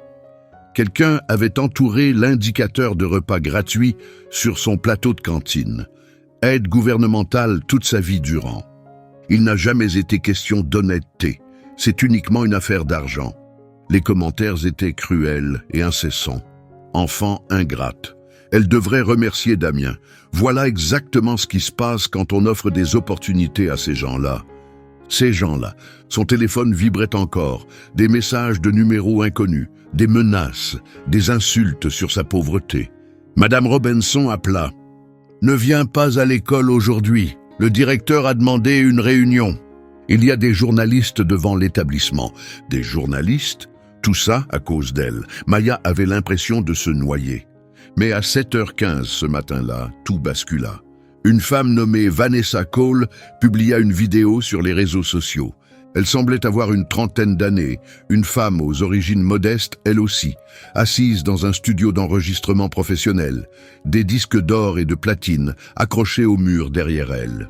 Quelqu'un avait entouré l'indicateur de repas gratuits sur son plateau de cantine. Aide gouvernementale toute sa vie durant. Il n'a jamais été question d'honnêteté. C'est uniquement une affaire d'argent. Les commentaires étaient cruels et incessants. Enfant ingrate. Elle devrait remercier Damien. Voilà exactement ce qui se passe quand on offre des opportunités à ces gens-là. Ces gens-là, son téléphone vibrait encore, des messages de numéros inconnus, des menaces, des insultes sur sa pauvreté. Madame Robinson appela. « Ne viens pas à l'école aujourd'hui. Le directeur a demandé une réunion. » Il y a des journalistes devant l'établissement. Des journalistes? Tout ça à cause d'elle. Maya avait l'impression de se noyer. Mais à 7h15 ce matin-là, tout bascula. Une femme nommée Vanessa Cole publia une vidéo sur les réseaux sociaux. Elle semblait avoir une trentaine d'années, une femme aux origines modestes, elle aussi, assise dans un studio d'enregistrement professionnel, des disques d'or et de platine accrochés au mur derrière elle.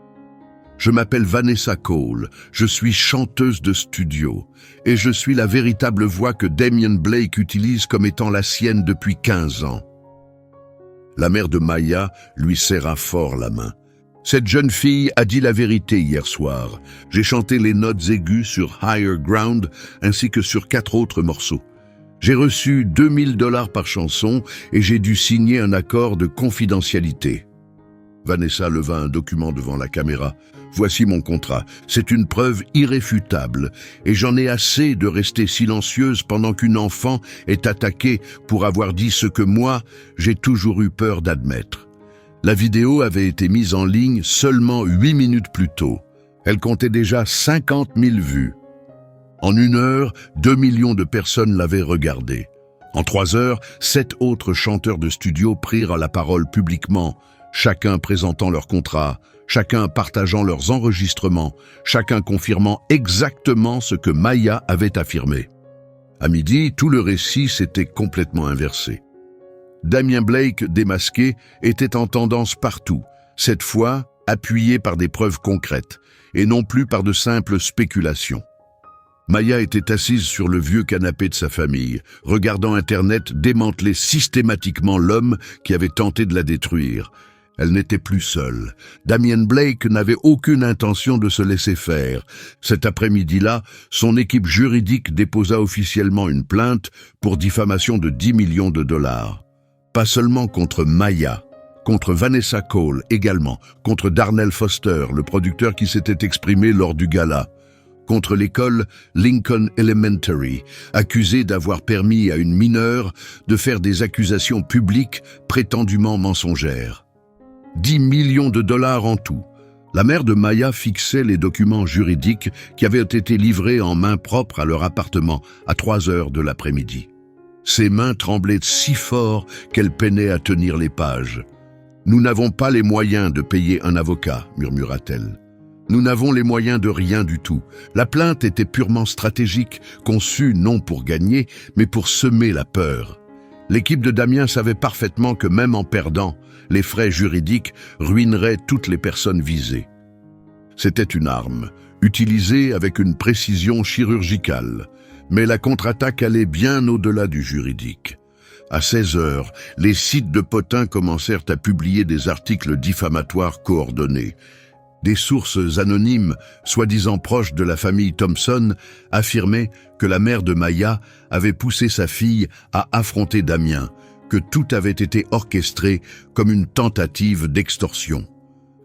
« Je m'appelle Vanessa Cole, je suis chanteuse de studio, et je suis la véritable voix que Damian Blake utilise comme étant la sienne depuis 15 ans. » La mère de Maya lui serra fort la main. « Cette jeune fille a dit la vérité hier soir. J'ai chanté les notes aiguës sur Higher Ground ainsi que sur 4 autres morceaux. J'ai reçu 2000 $ par chanson et j'ai dû signer un accord de confidentialité. » Vanessa leva un document devant la caméra. « Voici mon contrat. C'est une preuve irréfutable et j'en ai assez de rester silencieuse pendant qu'une enfant est attaquée pour avoir dit ce que moi, j'ai toujours eu peur d'admettre. » La vidéo avait été mise en ligne seulement 8 minutes plus tôt. Elle comptait déjà 50 000 vues. En 1 heure, 2 millions de personnes l'avaient regardée. En 3 heures, 7 autres chanteurs de studio prirent la parole publiquement, chacun présentant leur contrat, chacun partageant leurs enregistrements, chacun confirmant exactement ce que Maya avait affirmé. À midi, tout le récit s'était complètement inversé. Damian Blake, démasqué, était en tendance partout, cette fois appuyé par des preuves concrètes, et non plus par de simples spéculations. Maya était assise sur le vieux canapé de sa famille, regardant Internet démanteler systématiquement l'homme qui avait tenté de la détruire. Elle n'était plus seule. Damian Blake n'avait aucune intention de se laisser faire. Cet après-midi-là, son équipe juridique déposa officiellement une plainte pour diffamation de 10 millions de $. Pas seulement contre Maya, contre Vanessa Cole également, contre Darnell Foster, le producteur qui s'était exprimé lors du gala, contre l'école Lincoln Elementary, accusée d'avoir permis à une mineure de faire des accusations publiques prétendument mensongères. 10 millions de $ en tout. La mère de Maya fixait les documents juridiques qui avaient été livrés en main propre à leur appartement à 3 heures de l'après-midi. Ses mains tremblaient si fort qu'elle peinait à tenir les pages. « Nous n'avons pas les moyens de payer un avocat », murmura-t-elle. « Nous n'avons les moyens de rien du tout. La plainte était purement stratégique, conçue non pour gagner, mais pour semer la peur. L'équipe de Damien savait parfaitement que même en perdant, les frais juridiques ruineraient toutes les personnes visées. C'était une arme, utilisée avec une précision chirurgicale, mais la contre-attaque allait bien au-delà du juridique. À 16 heures, les sites de potins commencèrent à publier des articles diffamatoires coordonnés. Des sources anonymes, soi-disant proches de la famille Thompson, affirmaient que la mère de Maya avait poussé sa fille à affronter Damien, que tout avait été orchestré comme une tentative d'extorsion.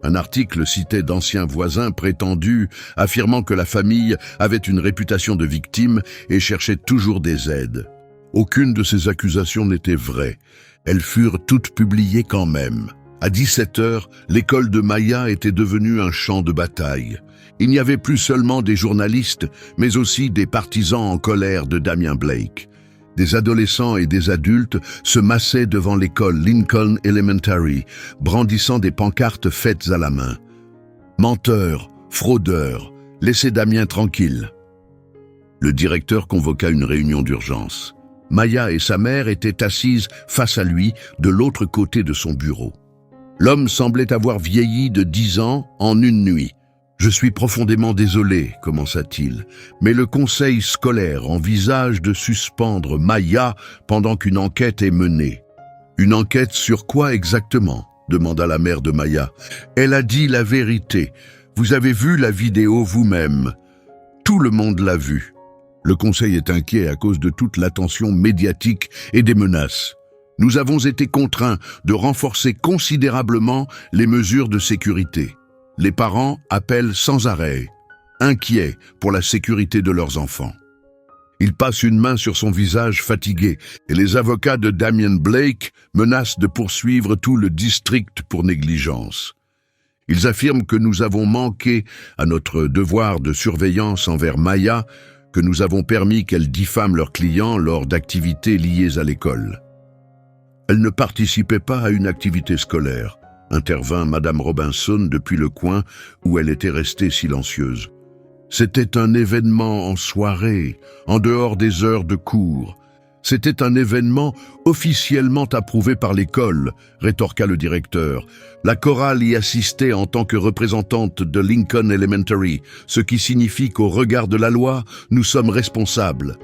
Un article citait d'anciens voisins prétendus, affirmant que la famille avait une réputation de victime et cherchait toujours des aides. Aucune de ces accusations n'était vraie. Elles furent toutes publiées quand même. À 17 heures, l'école de Maya était devenue un champ de bataille. Il n'y avait plus seulement des journalistes, mais aussi des partisans en colère de Damian Blake. Des adolescents et des adultes se massaient devant l'école Lincoln Elementary, brandissant des pancartes faites à la main. Menteurs, fraudeurs, laissez Damien tranquille. Le directeur convoqua une réunion d'urgence. Maya et sa mère étaient assises face à lui, de l'autre côté de son bureau. L'homme semblait avoir vieilli de 10 ans en une nuit. « Je suis profondément désolé, commença-t-il, mais le conseil scolaire envisage de suspendre Maya pendant qu'une enquête est menée. »« Une enquête sur quoi exactement ?» demanda la mère de Maya. « Elle a dit la vérité. Vous avez vu la vidéo vous-même. Tout le monde l'a vue. » Le conseil est inquiet à cause de toute l'attention médiatique et des menaces. Nous avons été contraints de renforcer considérablement les mesures de sécurité. Les parents appellent sans arrêt, inquiets pour la sécurité de leurs enfants. Il passe une main sur son visage fatigué et les avocats de Damien Blake menacent de poursuivre tout le district pour négligence. Ils affirment que nous avons manqué à notre devoir de surveillance envers Maya, que nous avons permis qu'elle diffame leurs clients lors d'activités liées à l'école. Elle ne participait pas à une activité scolaire, intervint Madame Robinson depuis le coin où elle était restée silencieuse. C'était un événement en soirée, en dehors des heures de cours. C'était un événement officiellement approuvé par l'école, rétorqua le directeur. La chorale y assistait en tant que représentante de Lincoln Elementary, ce qui signifie qu'au regard de la loi, nous sommes responsables.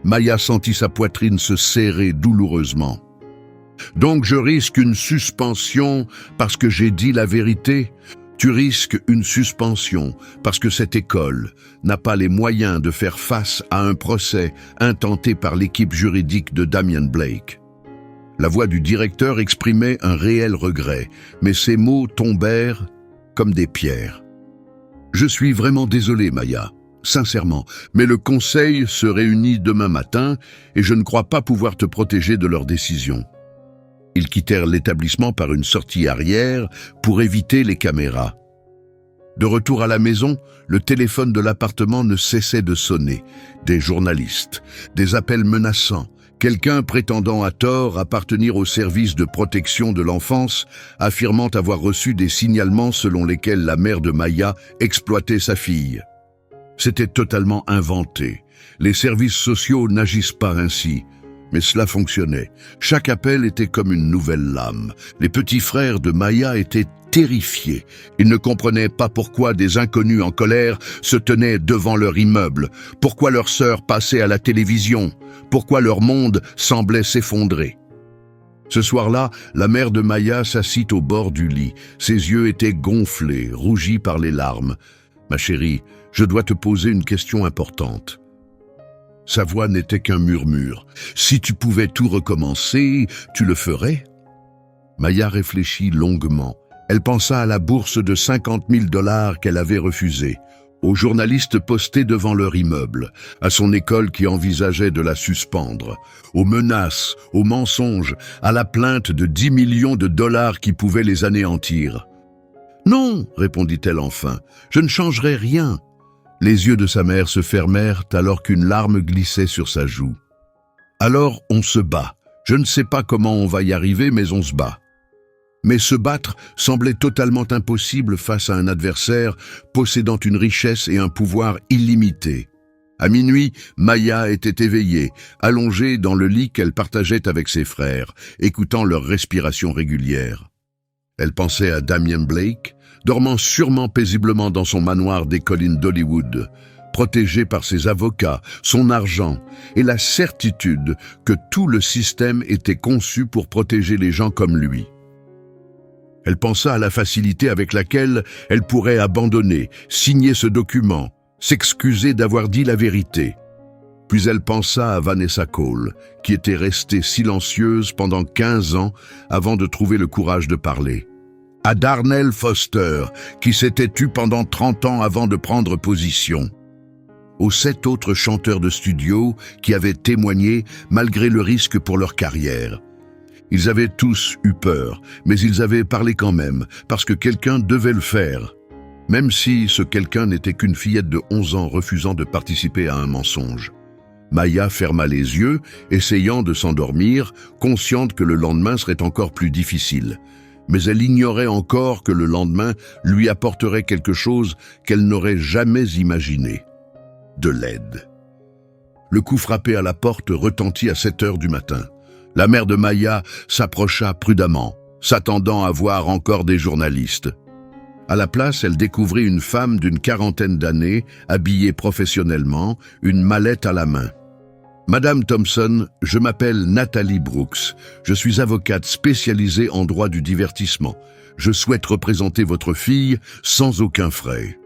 Maya sentit sa poitrine se serrer douloureusement. Donc je risque une suspension parce que j'ai dit la vérité ? Tu risques une suspension parce que cette école n'a pas les moyens de faire face à un procès intenté par l'équipe juridique de Damien Blake. La voix du directeur exprimait un réel regret, mais ses mots tombèrent comme des pierres. Je suis vraiment désolé, Maya, sincèrement, mais le conseil se réunit demain matin et je ne crois pas pouvoir te protéger de leurs décisions. Ils quittèrent l'établissement par une sortie arrière pour éviter les caméras. De retour à la maison, le téléphone de l'appartement ne cessait de sonner. Des journalistes, des appels menaçants, quelqu'un prétendant à tort appartenir au service de protection de l'enfance, affirmant avoir reçu des signalements selon lesquels la mère de Maya exploitait sa fille. C'était totalement inventé. Les services sociaux n'agissent pas ainsi. Mais cela fonctionnait. Chaque appel était comme une nouvelle lame. Les petits frères de Maya étaient terrifiés. Ils ne comprenaient pas pourquoi des inconnus en colère se tenaient devant leur immeuble, pourquoi leur sœur passait à la télévision, pourquoi leur monde semblait s'effondrer. Ce soir-là, la mère de Maya s'assit au bord du lit. Ses yeux étaient gonflés, rougis par les larmes. « Ma chérie, je dois te poser une question importante. » Sa voix n'était qu'un murmure. « Si tu pouvais tout recommencer, tu le ferais ?» Maya réfléchit longuement. Elle pensa à la bourse de 50 000 $ qu'elle avait refusée, aux journalistes postés devant leur immeuble, à son école qui envisageait de la suspendre, aux menaces, aux mensonges, à la plainte de 10 millions de $ qui pouvaient les anéantir. « Non, répondit-elle enfin, je ne changerai rien. » Les yeux de sa mère se fermèrent alors qu'une larme glissait sur sa joue. « Alors on se bat. Je ne sais pas comment on va y arriver, mais on se bat. » Mais se battre semblait totalement impossible face à un adversaire possédant une richesse et un pouvoir illimités. À minuit, Maya était éveillée, allongée dans le lit qu'elle partageait avec ses frères, écoutant leur respiration régulière. Elle pensait à Damien Blake, dormant sûrement paisiblement dans son manoir des collines d'Hollywood, protégé par ses avocats, son argent et la certitude que tout le système était conçu pour protéger les gens comme lui. Elle pensa à la facilité avec laquelle elle pourrait abandonner, signer ce document, s'excuser d'avoir dit la vérité. Puis elle pensa à Vanessa Cole, qui était restée silencieuse pendant 15 ans avant de trouver le courage de parler. À Darnell Foster, qui s'était tu pendant 30 ans avant de prendre position. Aux 7 autres chanteurs de studio qui avaient témoigné malgré le risque pour leur carrière. Ils avaient tous eu peur, mais ils avaient parlé quand même, parce que quelqu'un devait le faire. Même si ce quelqu'un n'était qu'une fillette de 11 ans refusant de participer à un mensonge. Maya ferma les yeux, essayant de s'endormir, consciente que le lendemain serait encore plus difficile. Mais elle ignorait encore que le lendemain lui apporterait quelque chose qu'elle n'aurait jamais imaginé. De l'aide. Le coup frappé à la porte retentit à 7 heures du matin. La mère de Maya s'approcha prudemment, s'attendant à voir encore des journalistes. À la place, elle découvrit une femme d'une quarantaine d'années, habillée professionnellement, une mallette à la main. « Madame Thompson, je m'appelle Nathalie Brooks. Je suis avocate spécialisée en droit du divertissement. Je souhaite représenter votre fille sans aucun frais. »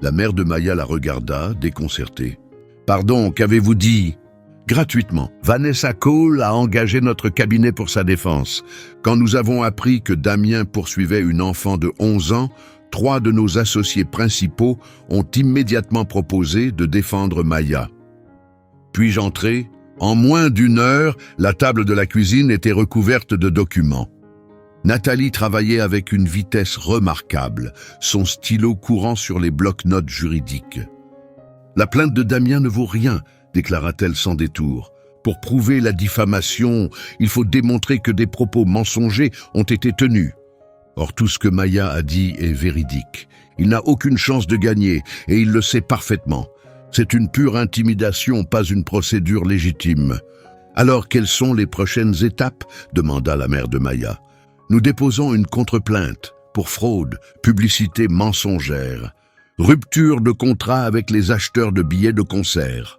La mère de Maya la regarda, déconcertée. « Pardon, qu'avez-vous dit ?» « Gratuitement. Vanessa Cole a engagé notre cabinet pour sa défense. Quand nous avons appris que Damien poursuivait une enfant de 11 ans, 3 de nos associés principaux ont immédiatement proposé de défendre Maya. Puis-je entrer ? En moins d'1 heure, la table de la cuisine était recouverte de documents. Nathalie travaillait avec une vitesse remarquable, son stylo courant sur les blocs-notes juridiques. « La plainte de Damien ne vaut rien », déclara-t-elle sans détour. « Pour prouver la diffamation, il faut démontrer que des propos mensongers ont été tenus. Or tout ce que Maya a dit est véridique. Il n'a aucune chance de gagner, et il le sait parfaitement. C'est une pure intimidation, pas une procédure légitime. » « Alors, quelles sont les prochaines étapes ?» demanda la mère de Maya. « Nous déposons une contre-plainte pour fraude, publicité mensongère, rupture de contrat avec les acheteurs de billets de concert. »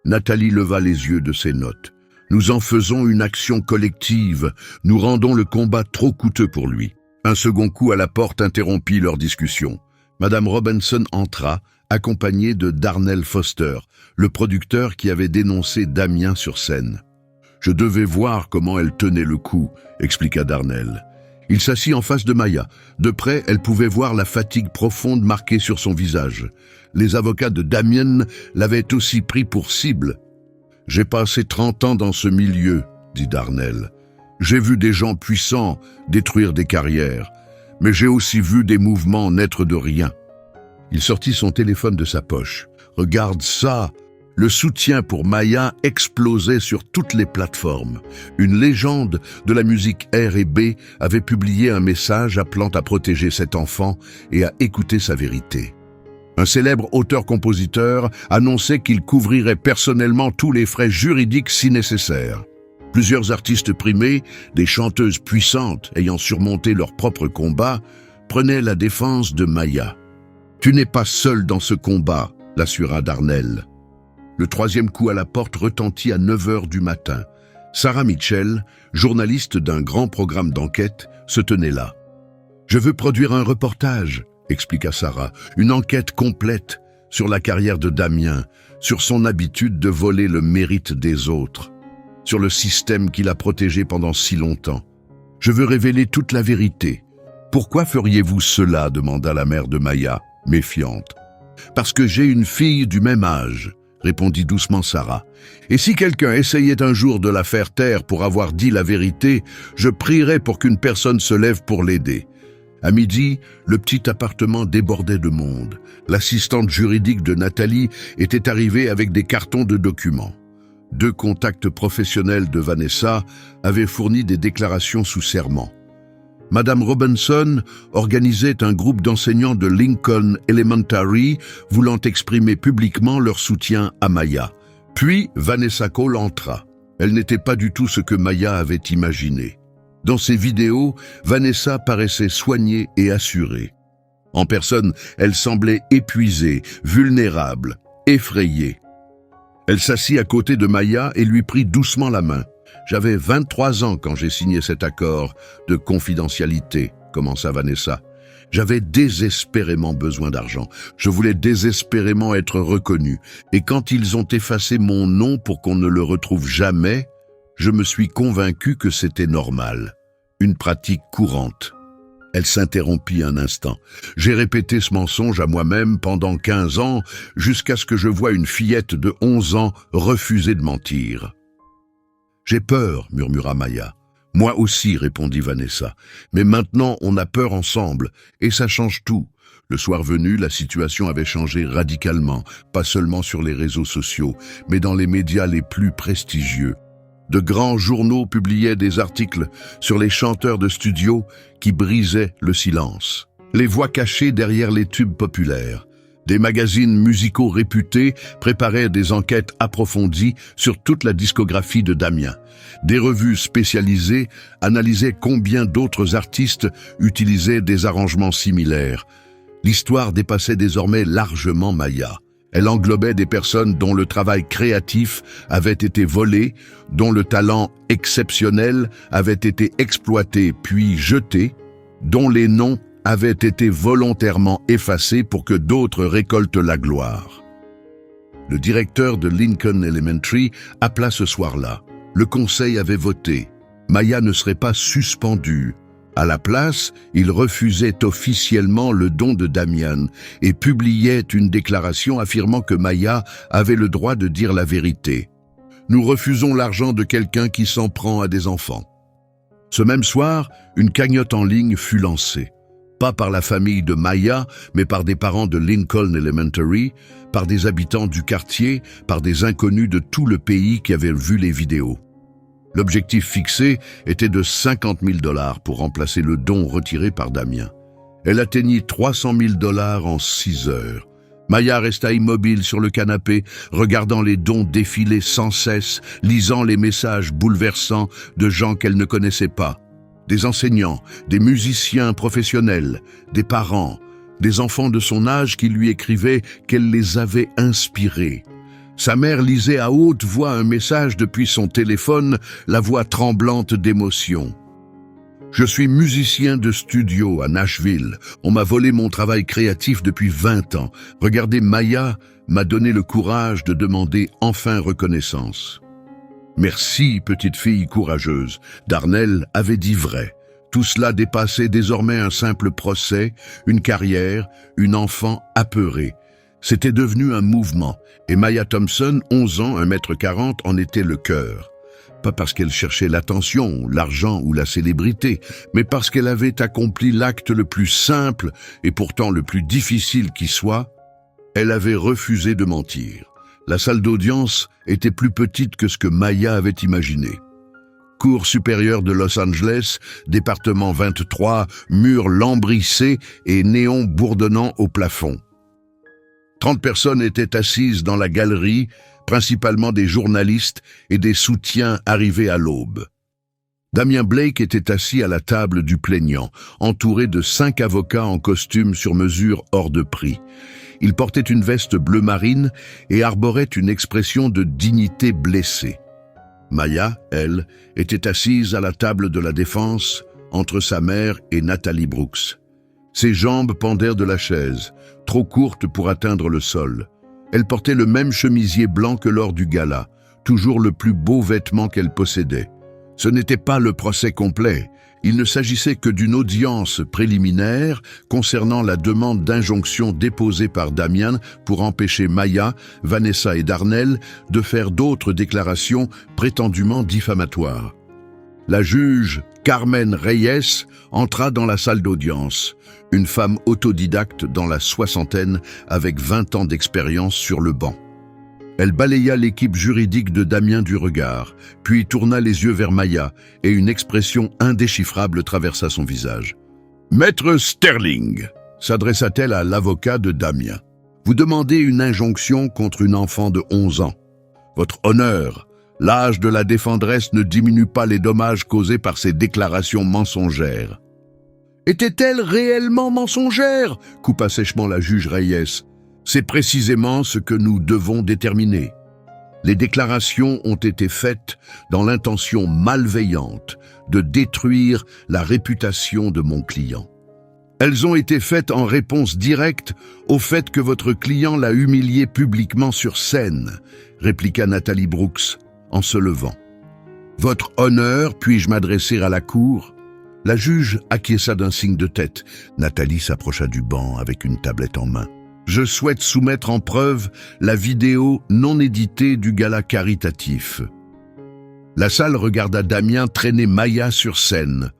Nathalie leva les yeux de ses notes. « Nous en faisons une action collective. Nous rendons le combat trop coûteux pour lui. » Un second coup à la porte interrompit leur discussion. Madame Robinson entra, accompagnée de Darnell Foster, le producteur qui avait dénoncé Damien sur scène. « Je devais voir comment elle tenait le coup », expliqua Darnell. Il s'assit en face de Maya. De près, elle pouvait voir la fatigue profonde marquée sur son visage. Les avocats de Damien l'avaient aussi pris pour cible. « J'ai passé 30 ans dans ce milieu, » dit Darnell. « J'ai vu des gens puissants détruire des carrières, mais j'ai aussi vu des mouvements naître de rien. » Il sortit son téléphone de sa poche. « Regarde ça !» Le soutien pour Maya explosait sur toutes les plateformes. Une légende de la musique R&B avait publié un message appelant à protéger cet enfant et à écouter sa vérité. Un célèbre auteur-compositeur annonçait qu'il couvrirait personnellement tous les frais juridiques si nécessaire. Plusieurs artistes primés, des chanteuses puissantes ayant surmonté leur propre combat, prenaient la défense de Maya. « Tu n'es pas seul dans ce combat », l'assura Darnell. Le troisième coup à la porte retentit à 9 heures du matin. Sarah Mitchell, journaliste d'un grand programme d'enquête, se tenait là. « Je veux produire un reportage », expliqua Sarah, « une enquête complète sur la carrière de Damien, sur son habitude de voler le mérite des autres, sur le système qui l'a protégé pendant si longtemps. Je veux révéler toute la vérité. »« Pourquoi feriez-vous cela ?» demanda la mère de Maya, méfiante. « Parce que j'ai une fille du même âge. » répondit doucement Sarah. « Et si quelqu'un essayait un jour de la faire taire pour avoir dit la vérité, je prierais pour qu'une personne se lève pour l'aider. » À midi, le petit appartement débordait de monde. L'assistante juridique de Nathalie était arrivée avec des cartons de documents. 2 contacts professionnels de Vanessa avaient fourni des déclarations sous serment. Madame Robinson organisait un groupe d'enseignants de Lincoln Elementary voulant exprimer publiquement leur soutien à Maya. Puis Vanessa Cole entra. Elle n'était pas du tout ce que Maya avait imaginé. Dans ses vidéos, Vanessa paraissait soignée et assurée. En personne, elle semblait épuisée, vulnérable, effrayée. Elle s'assit à côté de Maya et lui prit doucement la main. « J'avais 23 ans quand j'ai signé cet accord de confidentialité, » commença Vanessa. « J'avais désespérément besoin d'argent. Je voulais désespérément être reconnue. Et quand ils ont effacé mon nom pour qu'on ne le retrouve jamais, je me suis convaincue que c'était normal, une pratique courante. » Elle s'interrompit un instant. « J'ai répété ce mensonge à moi-même pendant 15 ans, jusqu'à ce que je voie une fillette de 11 ans refuser de mentir. » « J'ai peur, » murmura Maya. « Moi aussi, » répondit Vanessa. « Mais maintenant, on a peur ensemble, et ça change tout. Le soir venu, la situation avait changé radicalement, pas seulement sur les réseaux sociaux, mais dans les médias les plus prestigieux. De grands journaux publiaient des articles sur les chanteurs de studio qui brisaient le silence. Les voix cachées derrière les tubes populaires. Des magazines musicaux réputés préparaient des enquêtes approfondies sur toute la discographie de Damien. Des revues spécialisées analysaient combien d'autres artistes utilisaient des arrangements similaires. L'histoire dépassait désormais largement Maya. Elle englobait des personnes dont le travail créatif avait été volé, dont le talent exceptionnel avait été exploité puis jeté, dont les noms avaient été volontairement effacés pour que d'autres récoltent la gloire. Le directeur de Lincoln Elementary appela ce soir-là. Le conseil avait voté. Maya ne serait pas suspendue. À la place, il refusait officiellement le don de Damien et publiait une déclaration affirmant que Maya avait le droit de dire la vérité. Nous refusons l'argent de quelqu'un qui s'en prend à des enfants. Ce même soir, une cagnotte en ligne fut lancée. Pas par la famille de Maya, mais par des parents de Lincoln Elementary, par des habitants du quartier, par des inconnus de tout le pays qui avaient vu les vidéos. L'objectif fixé était de 50 000 $ pour remplacer le don retiré par Damien. Elle atteignit 300 000 $ en 6 heures. Maya resta immobile sur le canapé, regardant les dons défiler sans cesse, lisant les messages bouleversants de gens qu'elle ne connaissait pas. Des enseignants, des musiciens professionnels, des parents, des enfants de son âge qui lui écrivaient qu'elle les avait inspirés. Sa mère lisait à haute voix un message depuis son téléphone, la voix tremblante d'émotion. « Je suis musicien de studio à Nashville. On m'a volé mon travail créatif depuis 20 ans. Regardez, Maya m'a donné le courage de demander enfin reconnaissance. » Merci, petite fille courageuse. Darnell avait dit vrai. Tout cela dépassait désormais un simple procès, une carrière, une enfant apeurée. C'était devenu un mouvement, et Maya Thompson, 11 ans, 1,40 m, en était le cœur. Pas parce qu'elle cherchait l'attention, l'argent ou la célébrité, mais parce qu'elle avait accompli l'acte le plus simple et pourtant le plus difficile qui soit. Elle avait refusé de mentir. La salle d'audience était plus petite que ce que Maya avait imaginé. Cour supérieure de Los Angeles, département 23, murs lambrissés et néons bourdonnant au plafond. 30 personnes étaient assises dans la galerie, principalement des journalistes et des soutiens arrivés à l'aube. Damien Blake était assis à la table du plaignant, entouré de 5 avocats en costume sur mesure hors de prix. Il portait une veste bleu marine et arborait une expression de dignité blessée. Maya, elle, était assise à la table de la défense, entre sa mère et Natalie Brooks. Ses jambes pendaient de la chaise, trop courtes pour atteindre le sol. Elle portait le même chemisier blanc que lors du gala, toujours le plus beau vêtement qu'elle possédait. Ce n'était pas le procès complet. Il ne s'agissait que d'une audience préliminaire concernant la demande d'injonction déposée par Damien pour empêcher Maya, Vanessa et Darnell de faire d'autres déclarations prétendument diffamatoires. La juge Carmen Reyes entra dans la salle d'audience, une femme autodidacte dans la soixantaine avec 20 ans d'expérience sur le banc. Elle balaya l'équipe juridique de Damien du regard, puis tourna les yeux vers Maya et une expression indéchiffrable traversa son visage. « Maître Sterling !» s'adressa-t-elle à l'avocat de Damien. « Vous demandez une injonction contre une enfant de 11 ans. Votre honneur, l'âge de la défendresse ne diminue pas les dommages causés par ces déclarations mensongères. » « Était-elle réellement mensongère ?» coupa sèchement la juge Reyes. « C'est précisément ce que nous devons déterminer. Les déclarations ont été faites dans l'intention malveillante de détruire la réputation de mon client. Elles ont été faites en réponse directe au fait que votre client l'a humilié publiquement sur scène, répliqua Natalie Brooks en se levant. Votre honneur, puis-je m'adresser à la cour ? La juge acquiesça d'un signe de tête. Nathalie s'approcha du banc avec une tablette en main. Je souhaite soumettre en preuve la vidéo non éditée du gala caritatif. La salle regarda Damien traîner Maya sur scène.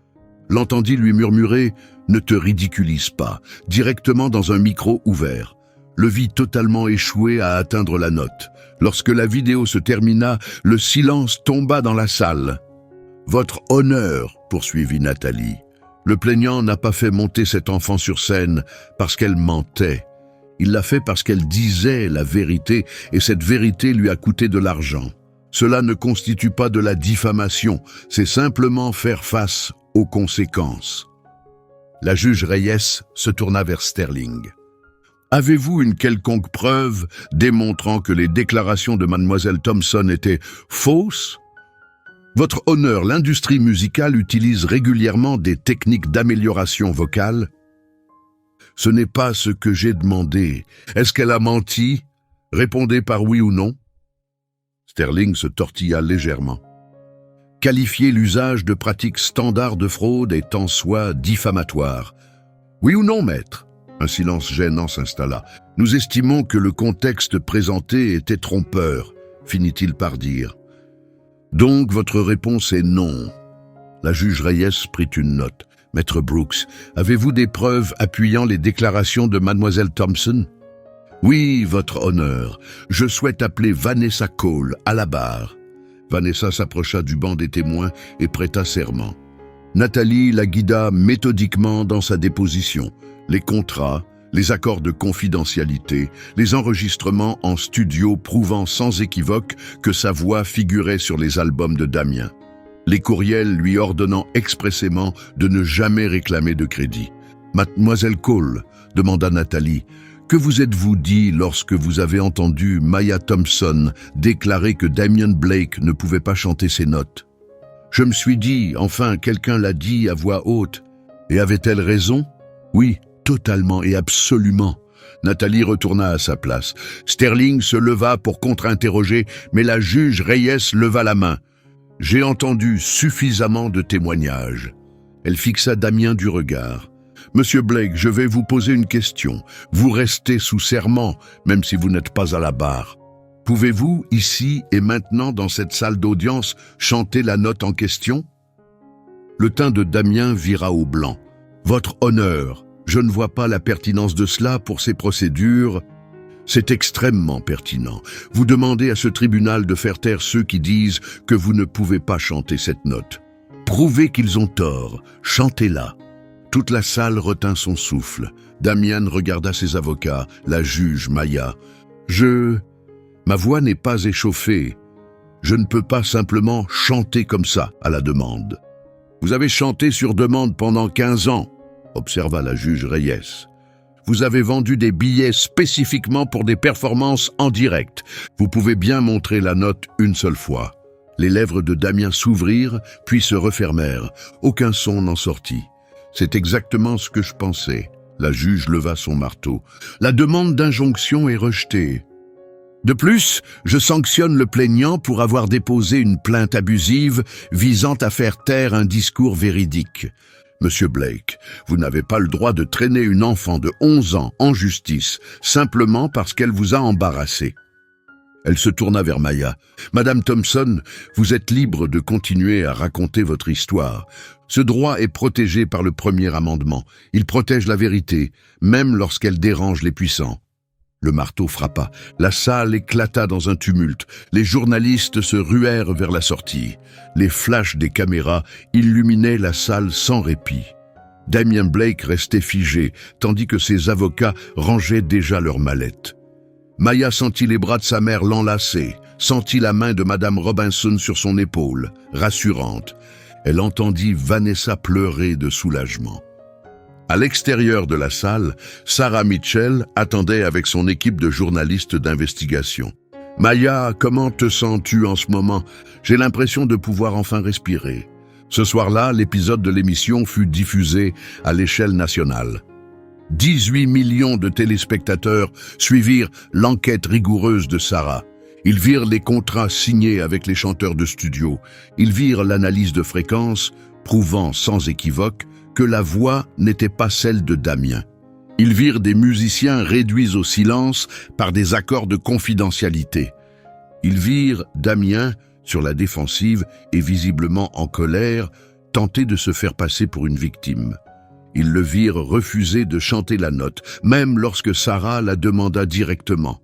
l'entendit lui murmurer « Ne te ridiculise pas », directement dans un micro ouvert. Le vit totalement échoué à atteindre la note. Lorsque la vidéo se termina, le silence tomba dans la salle. « Votre honneur », poursuivit Nathalie. Le plaignant n'a pas fait monter cet enfant sur scène parce qu'elle mentait. Il l'a fait parce qu'elle disait la vérité et cette vérité lui a coûté de l'argent. Cela ne constitue pas de la diffamation, c'est simplement faire face aux conséquences. La juge Reyes se tourna vers Sterling. Avez-vous une quelconque preuve démontrant que les déclarations de mademoiselle Thompson étaient fausses? Votre honneur, l'industrie musicale utilise régulièrement des techniques d'amélioration vocale. Ce n'est pas ce que j'ai demandé. Est-ce qu'elle a menti? Répondez par oui ou non. Sterling se tortilla légèrement. Qualifier l'usage de pratiques standards de fraude est en soi diffamatoire. Oui ou non, maître? Un silence gênant s'installa. Nous estimons que le contexte présenté était trompeur, finit-il par dire. Donc votre réponse est non. La juge Reyes prit une note. Maître Brooks, avez-vous des preuves appuyant les déclarations de mademoiselle Thompson? Oui, votre honneur. Je souhaite appeler Vanessa Cole à la barre. Vanessa s'approcha du banc des témoins et prêta serment. Nathalie la guida méthodiquement dans sa déposition. Les contrats, les accords de confidentialité, les enregistrements en studio prouvant sans équivoque que sa voix figurait sur les albums de Damien. Les courriels lui ordonnant expressément de ne jamais réclamer de crédit. « Mademoiselle Cole, demanda Nathalie, que vous êtes-vous dit lorsque vous avez entendu Maya Thompson déclarer que Damien Blake ne pouvait pas chanter ses notes? Je me suis dit, enfin, quelqu'un l'a dit à voix haute. Et avait-elle raison? Oui, totalement et absolument. Nathalie retourna à sa place. Sterling se leva pour contre-interroger, mais la juge Reyes leva la main. J'ai entendu suffisamment de témoignages. Elle fixa Damien du regard. Monsieur Blake, je vais vous poser une question. Vous restez sous serment, même si vous n'êtes pas à la barre. Pouvez-vous, ici et maintenant dans cette salle d'audience, chanter la note en question? Le teint de Damien vira au blanc. Votre honneur, je ne vois pas la pertinence de cela pour ces procédures. C'est extrêmement pertinent. Vous demandez à ce tribunal de faire taire ceux qui disent que vous ne pouvez pas chanter cette note. Prouvez qu'ils ont tort. Chantez-la. Toute la salle retint son souffle. Damien regarda ses avocats, la juge Maya. Ma voix n'est pas échauffée. Je ne peux pas simplement chanter comme ça, à la demande. Vous avez chanté sur demande pendant 15 ans, observa la juge Reyes. Vous avez vendu des billets spécifiquement pour des performances en direct. Vous pouvez bien montrer la note une seule fois. Les lèvres de Damien s'ouvrirent, puis se refermèrent. Aucun son n'en sortit. C'est exactement ce que je pensais. La juge leva son marteau. La demande d'injonction est rejetée. De plus, je sanctionne le plaignant pour avoir déposé une plainte abusive visant à faire taire un discours véridique. Monsieur Blake, vous n'avez pas le droit de traîner une enfant de 11 ans en justice simplement parce qu'elle vous a embarrassé. Elle se tourna vers Maya. Madame Thompson, vous êtes libre de continuer à raconter votre histoire. Ce droit est protégé par le premier amendement. Il protège la vérité, même lorsqu'elle dérange les puissants. Le marteau frappa. La salle éclata dans un tumulte. Les journalistes se ruèrent vers la sortie. Les flashs des caméras illuminaient la salle sans répit. Damien Blake restait figé, tandis que ses avocats rangeaient déjà leurs mallettes. Maya sentit les bras de sa mère l'enlacer, sentit la main de Madame Robinson sur son épaule, rassurante. Elle entendit Vanessa pleurer de soulagement. À l'extérieur de la salle, Sarah Mitchell attendait avec son équipe de journalistes d'investigation. « Maya, comment te sens-tu en ce moment? J'ai l'impression de pouvoir enfin respirer. » Ce soir-là, l'épisode de l'émission fut diffusé à l'échelle nationale. 18 millions de téléspectateurs suivirent l'enquête rigoureuse de Sarah. Ils virent les contrats signés avec les chanteurs de studio. Ils virent l'analyse de fréquence, prouvant sans équivoque que la voix n'était pas celle de Damien. Ils virent des musiciens réduits au silence par des accords de confidentialité. Ils virent Damien, sur la défensive et visiblement en colère, tenté de se faire passer pour une victime. Ils le virent refuser de chanter la note, même lorsque Sarah la demanda directement.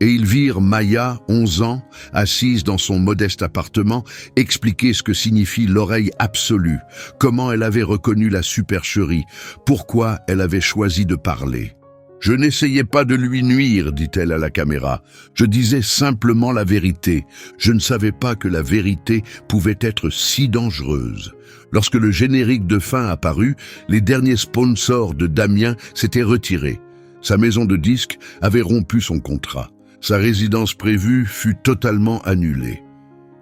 Et ils virent Maya, 11 ans, assise dans son modeste appartement, expliquer ce que signifie l'oreille absolue, comment elle avait reconnu la supercherie, pourquoi elle avait choisi de parler. « Je n'essayais pas de lui nuire, dit-elle à la caméra. Je disais simplement la vérité. Je ne savais pas que la vérité pouvait être si dangereuse. » Lorsque le générique de fin apparut, les derniers sponsors de Damien s'étaient retirés. Sa maison de disques avait rompu son contrat. Sa résidence prévue fut totalement annulée.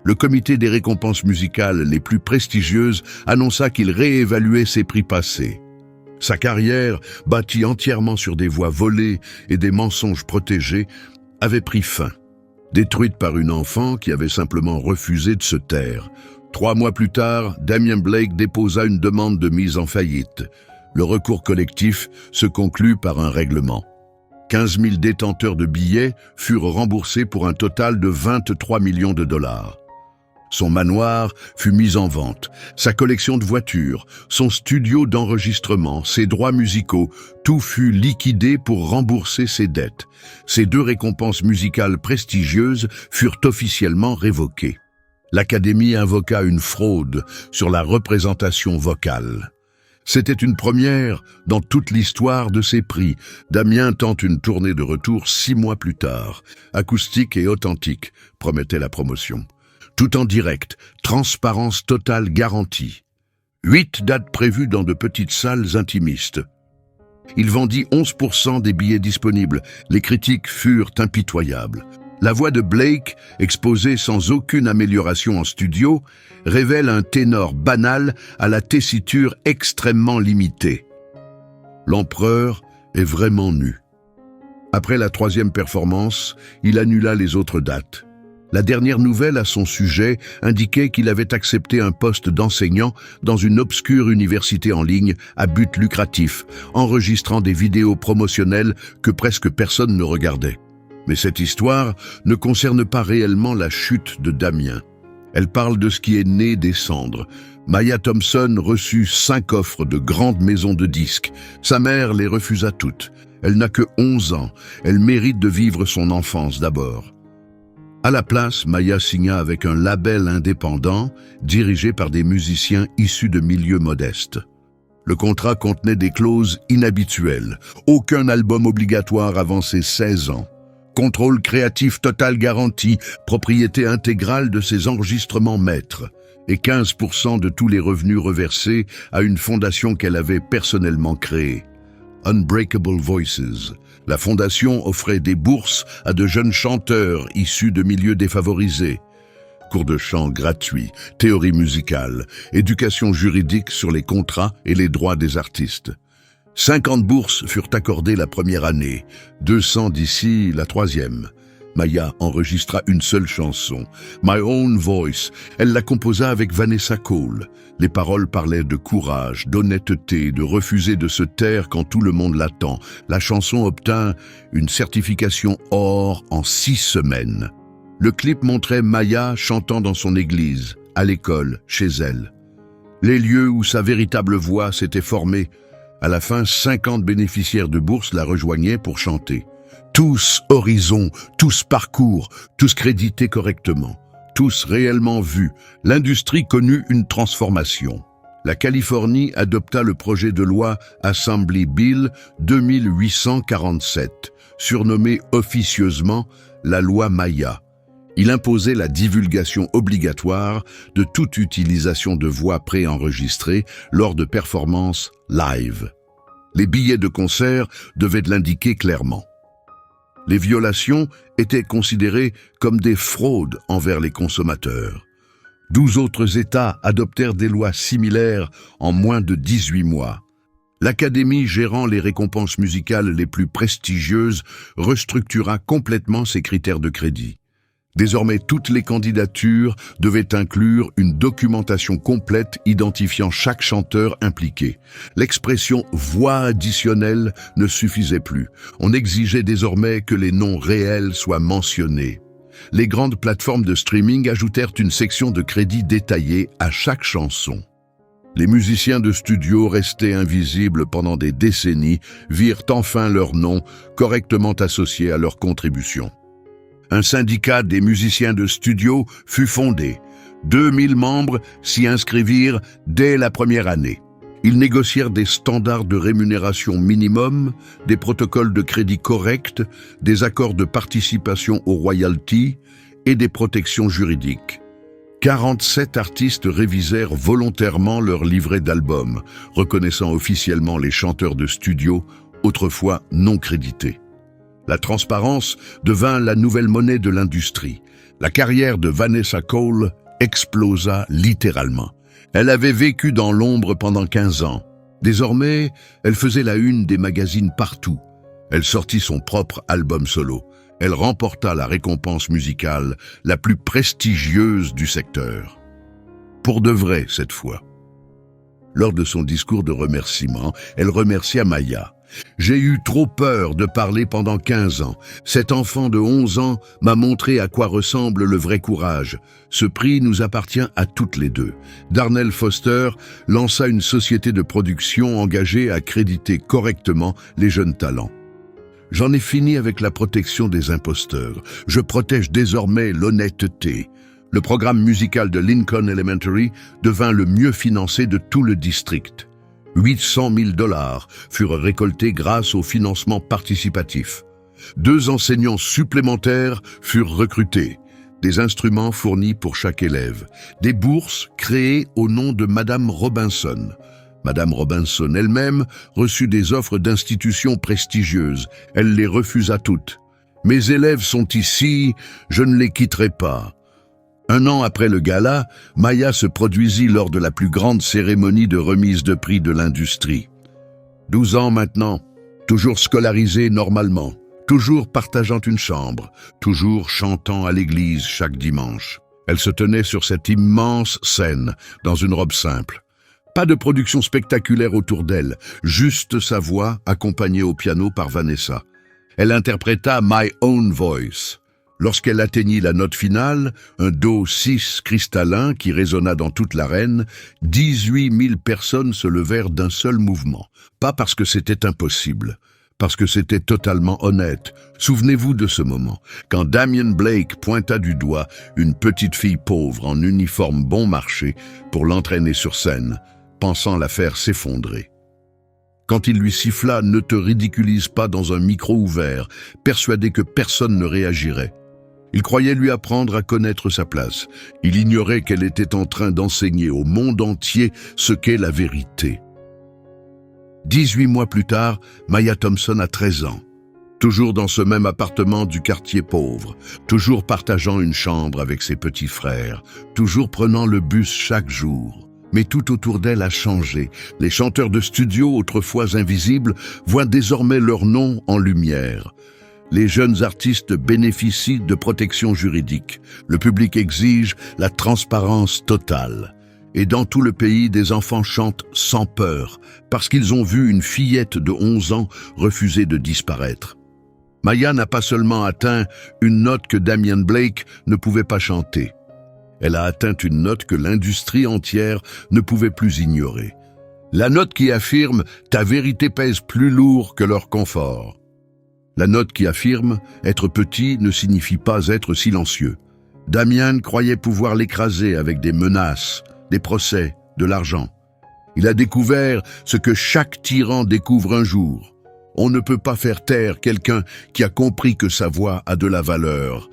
Le comité des récompenses musicales les plus prestigieuses annonça qu'il réévaluait ses prix passés. Sa carrière, bâtie entièrement sur des voix volées et des mensonges protégés, avait pris fin, détruite par une enfant qui avait simplement refusé de se taire. 3 mois plus tard, Damien Blake déposa une demande de mise en faillite. Le recours collectif se conclut par un règlement. 15 000 détenteurs de billets furent remboursés pour un total de 23 millions de dollars. Son manoir fut mis en vente, sa collection de voitures, son studio d'enregistrement, ses droits musicaux, tout fut liquidé pour rembourser ses dettes. Ces 2 récompenses musicales prestigieuses furent officiellement révoquées. L'Académie invoqua une fraude sur la représentation vocale. C'était une première dans toute l'histoire de ces prix. Damien tente une tournée de retour 6 mois plus tard. Acoustique et authentique, promettait la promotion. Tout en direct, transparence totale garantie. 8 dates prévues dans de petites salles intimistes. Il vendit 11% des billets disponibles. Les critiques furent impitoyables. La voix de Blake, exposée sans aucune amélioration en studio, révèle un ténor banal à la tessiture extrêmement limitée. L'empereur est vraiment nu. Après la 3e performance, il annula les autres dates. La dernière nouvelle à son sujet indiquait qu'il avait accepté un poste d'enseignant dans une obscure université en ligne à but lucratif, enregistrant des vidéos promotionnelles que presque personne ne regardait. Mais cette histoire ne concerne pas réellement la chute de Damien. Elle parle de ce qui est né des cendres. Maya Thompson reçut 5 offres de grandes maisons de disques. Sa mère les refusa toutes. Elle n'a que 11 ans. Elle mérite de vivre son enfance d'abord. À la place, Maya signa avec un label indépendant dirigé par des musiciens issus de milieux modestes. Le contrat contenait des clauses inhabituelles. Aucun album obligatoire avant ses 16 ans. Contrôle créatif total garanti, propriété intégrale de ses enregistrements maîtres et 15% de tous les revenus reversés à une fondation qu'elle avait personnellement créée. Unbreakable Voices. La fondation offrait des bourses à de jeunes chanteurs issus de milieux défavorisés. Cours de chant gratuits, théorie musicale, éducation juridique sur les contrats et les droits des artistes. 50 bourses furent accordées la première année, 200 d'ici la 3e. Maya enregistra une seule chanson, My Own Voice. Elle la composa avec Vanessa Cole. Les paroles parlaient de courage, d'honnêteté, de refuser de se taire quand tout le monde l'attend. La chanson obtint une certification or en 6 semaines. Le clip montrait Maya chantant dans son église, à l'école, chez elle. Les lieux où sa véritable voix s'était formée. À la fin, 50 bénéficiaires de bourses la rejoignaient pour chanter. Tous horizons, tous parcours, tous crédités correctement, tous réellement vus. L'industrie connut une transformation. La Californie adopta le projet de loi Assembly Bill 2847, surnommé officieusement la loi Maya. Il imposait la divulgation obligatoire de toute utilisation de voix préenregistrées lors de performances live. Les billets de concert devaient l'indiquer clairement. Les violations étaient considérées comme des fraudes envers les consommateurs. 12 autres États adoptèrent des lois similaires en moins de 18 mois. L'Académie gérant les récompenses musicales les plus prestigieuses restructura complètement ses critères de crédit. Désormais, toutes les candidatures devaient inclure une documentation complète identifiant chaque chanteur impliqué. L'expression « voix additionnelle » ne suffisait plus. On exigeait désormais que les noms réels soient mentionnés. Les grandes plateformes de streaming ajoutèrent une section de crédit détaillée à chaque chanson. Les musiciens de studio, restés invisibles pendant des décennies, virent enfin leur nom correctement associé à leur contribution. Un syndicat des musiciens de studio fut fondé. 2000 membres s'y inscrivirent dès la première année. Ils négocièrent des standards de rémunération minimum, des protocoles de crédit corrects, des accords de participation aux royalties et des protections juridiques. 47 artistes révisèrent volontairement leur livret d'album, reconnaissant officiellement les chanteurs de studio, autrefois non crédités. La transparence devint la nouvelle monnaie de l'industrie. La carrière de Vanessa Cole explosa littéralement. Elle avait vécu dans l'ombre pendant 15 ans. Désormais, elle faisait la une des magazines partout. Elle sortit son propre album solo. Elle remporta la récompense musicale la plus prestigieuse du secteur. Pour de vrai, cette fois. Lors de son discours de remerciement, elle remercia Maya. « J'ai eu trop peur de parler pendant 15 ans. Cet enfant de 11 ans m'a montré à quoi ressemble le vrai courage. Ce prix nous appartient à toutes les deux. » Darnell Foster lança une société de production engagée à créditer correctement les jeunes talents. J'en ai fini avec la protection des imposteurs. Je protège désormais l'honnêteté. Le programme musical de Lincoln Elementary devint le mieux financé de tout le district. 800 000 $ furent récoltés grâce au financement participatif. 2 enseignants supplémentaires furent recrutés. Des instruments fournis pour chaque élève. Des bourses créées au nom de Madame Robinson. Madame Robinson elle-même reçut des offres d'institutions prestigieuses. Elle les refusa toutes. « Mes élèves sont ici, je ne les quitterai pas. » 1 an après le gala, Maya se produisit lors de la plus grande cérémonie de remise de prix de l'industrie. 12 ans maintenant, toujours scolarisée normalement, toujours partageant une chambre, toujours chantant à l'église chaque dimanche. Elle se tenait sur cette immense scène, dans une robe simple. Pas de production spectaculaire autour d'elle, juste sa voix accompagnée au piano par Vanessa. Elle interpréta « My Own Voice ». Lorsqu'elle atteignit la note finale, un do 6 cristallin qui résonna dans toute l'arène, 18 000 personnes se levèrent d'un seul mouvement. Pas parce que c'était impossible, parce que c'était totalement honnête. Souvenez-vous de ce moment, quand Damien Blake pointa du doigt une petite fille pauvre en uniforme bon marché pour l'entraîner sur scène, pensant la faire s'effondrer. Quand il lui siffla « Ne te ridiculise pas dans un micro ouvert », persuadé que personne ne réagirait. Il croyait lui apprendre à connaître sa place. Il ignorait qu'elle était en train d'enseigner au monde entier ce qu'est la vérité. 18 mois plus tard, Maya Thompson a 13 ans. Toujours dans ce même appartement du quartier pauvre, toujours partageant une chambre avec ses petits frères, toujours prenant le bus chaque jour. Mais tout autour d'elle a changé. Les chanteurs de studio, autrefois invisibles, voient désormais leur nom en lumière. Les jeunes artistes bénéficient de protection juridique. Le public exige la transparence totale. Et dans tout le pays, des enfants chantent sans peur, parce qu'ils ont vu une fillette de 11 ans refuser de disparaître. Maya n'a pas seulement atteint une note que Damien Blake ne pouvait pas chanter. Elle a atteint une note que l'industrie entière ne pouvait plus ignorer. La note qui affirme « ta vérité pèse plus lourd que leur confort ». La note qui affirme « être petit ne signifie pas être silencieux ». Damien croyait pouvoir l'écraser avec des menaces, des procès, de l'argent. Il a découvert ce que chaque tyran découvre un jour. On ne peut pas faire taire quelqu'un qui a compris que sa voix a de la valeur.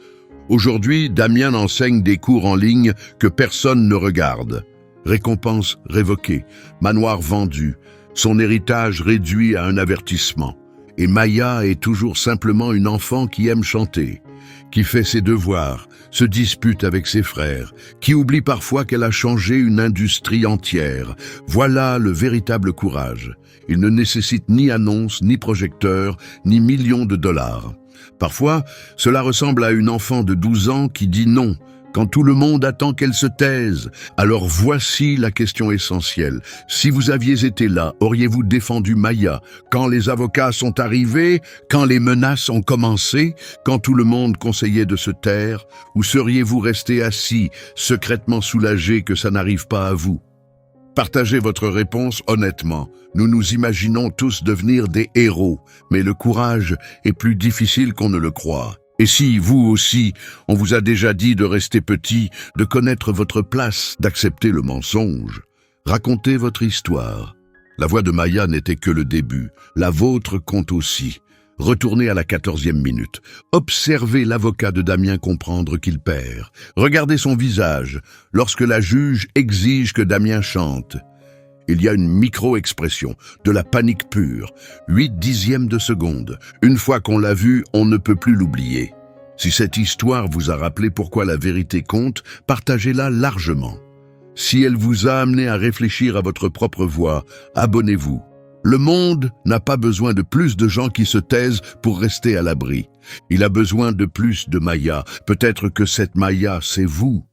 Aujourd'hui, Damien enseigne des cours en ligne que personne ne regarde. Récompense révoquée, manoir vendu, son héritage réduit à un avertissement. Et Maya est toujours simplement une enfant qui aime chanter, qui fait ses devoirs, se dispute avec ses frères, qui oublie parfois qu'elle a changé une industrie entière. Voilà le véritable courage. Il ne nécessite ni annonce, ni projecteur, ni millions de dollars. Parfois, cela ressemble à une enfant de 12 ans qui dit non, quand tout le monde attend qu'elle se taise. Alors voici la question essentielle. Si vous aviez été là, auriez-vous défendu Maya quand les avocats sont arrivés, quand les menaces ont commencé, quand tout le monde conseillait de se taire, ou seriez-vous resté assis, secrètement soulagé que ça n'arrive pas à vous? Partagez votre réponse honnêtement. Nous nous imaginons tous devenir des héros, mais le courage est plus difficile qu'on ne le croit. Et si, vous aussi, on vous a déjà dit de rester petit, de connaître votre place, d'accepter le mensonge, racontez votre histoire. La voix de Maya n'était que le début, la vôtre compte aussi. Retournez à la 14e minute. Observez l'avocat de Damien comprendre qu'il perd. Regardez son visage lorsque la juge exige que Damien chante. Il y a une micro-expression, de la panique pure, 8/10 de seconde. Une fois qu'on l'a vu, on ne peut plus l'oublier. Si cette histoire vous a rappelé pourquoi la vérité compte, partagez-la largement. Si elle vous a amené à réfléchir à votre propre voix, abonnez-vous. Le monde n'a pas besoin de plus de gens qui se taisent pour rester à l'abri. Il a besoin de plus de Maya. Peut-être que cette Maya, c'est vous.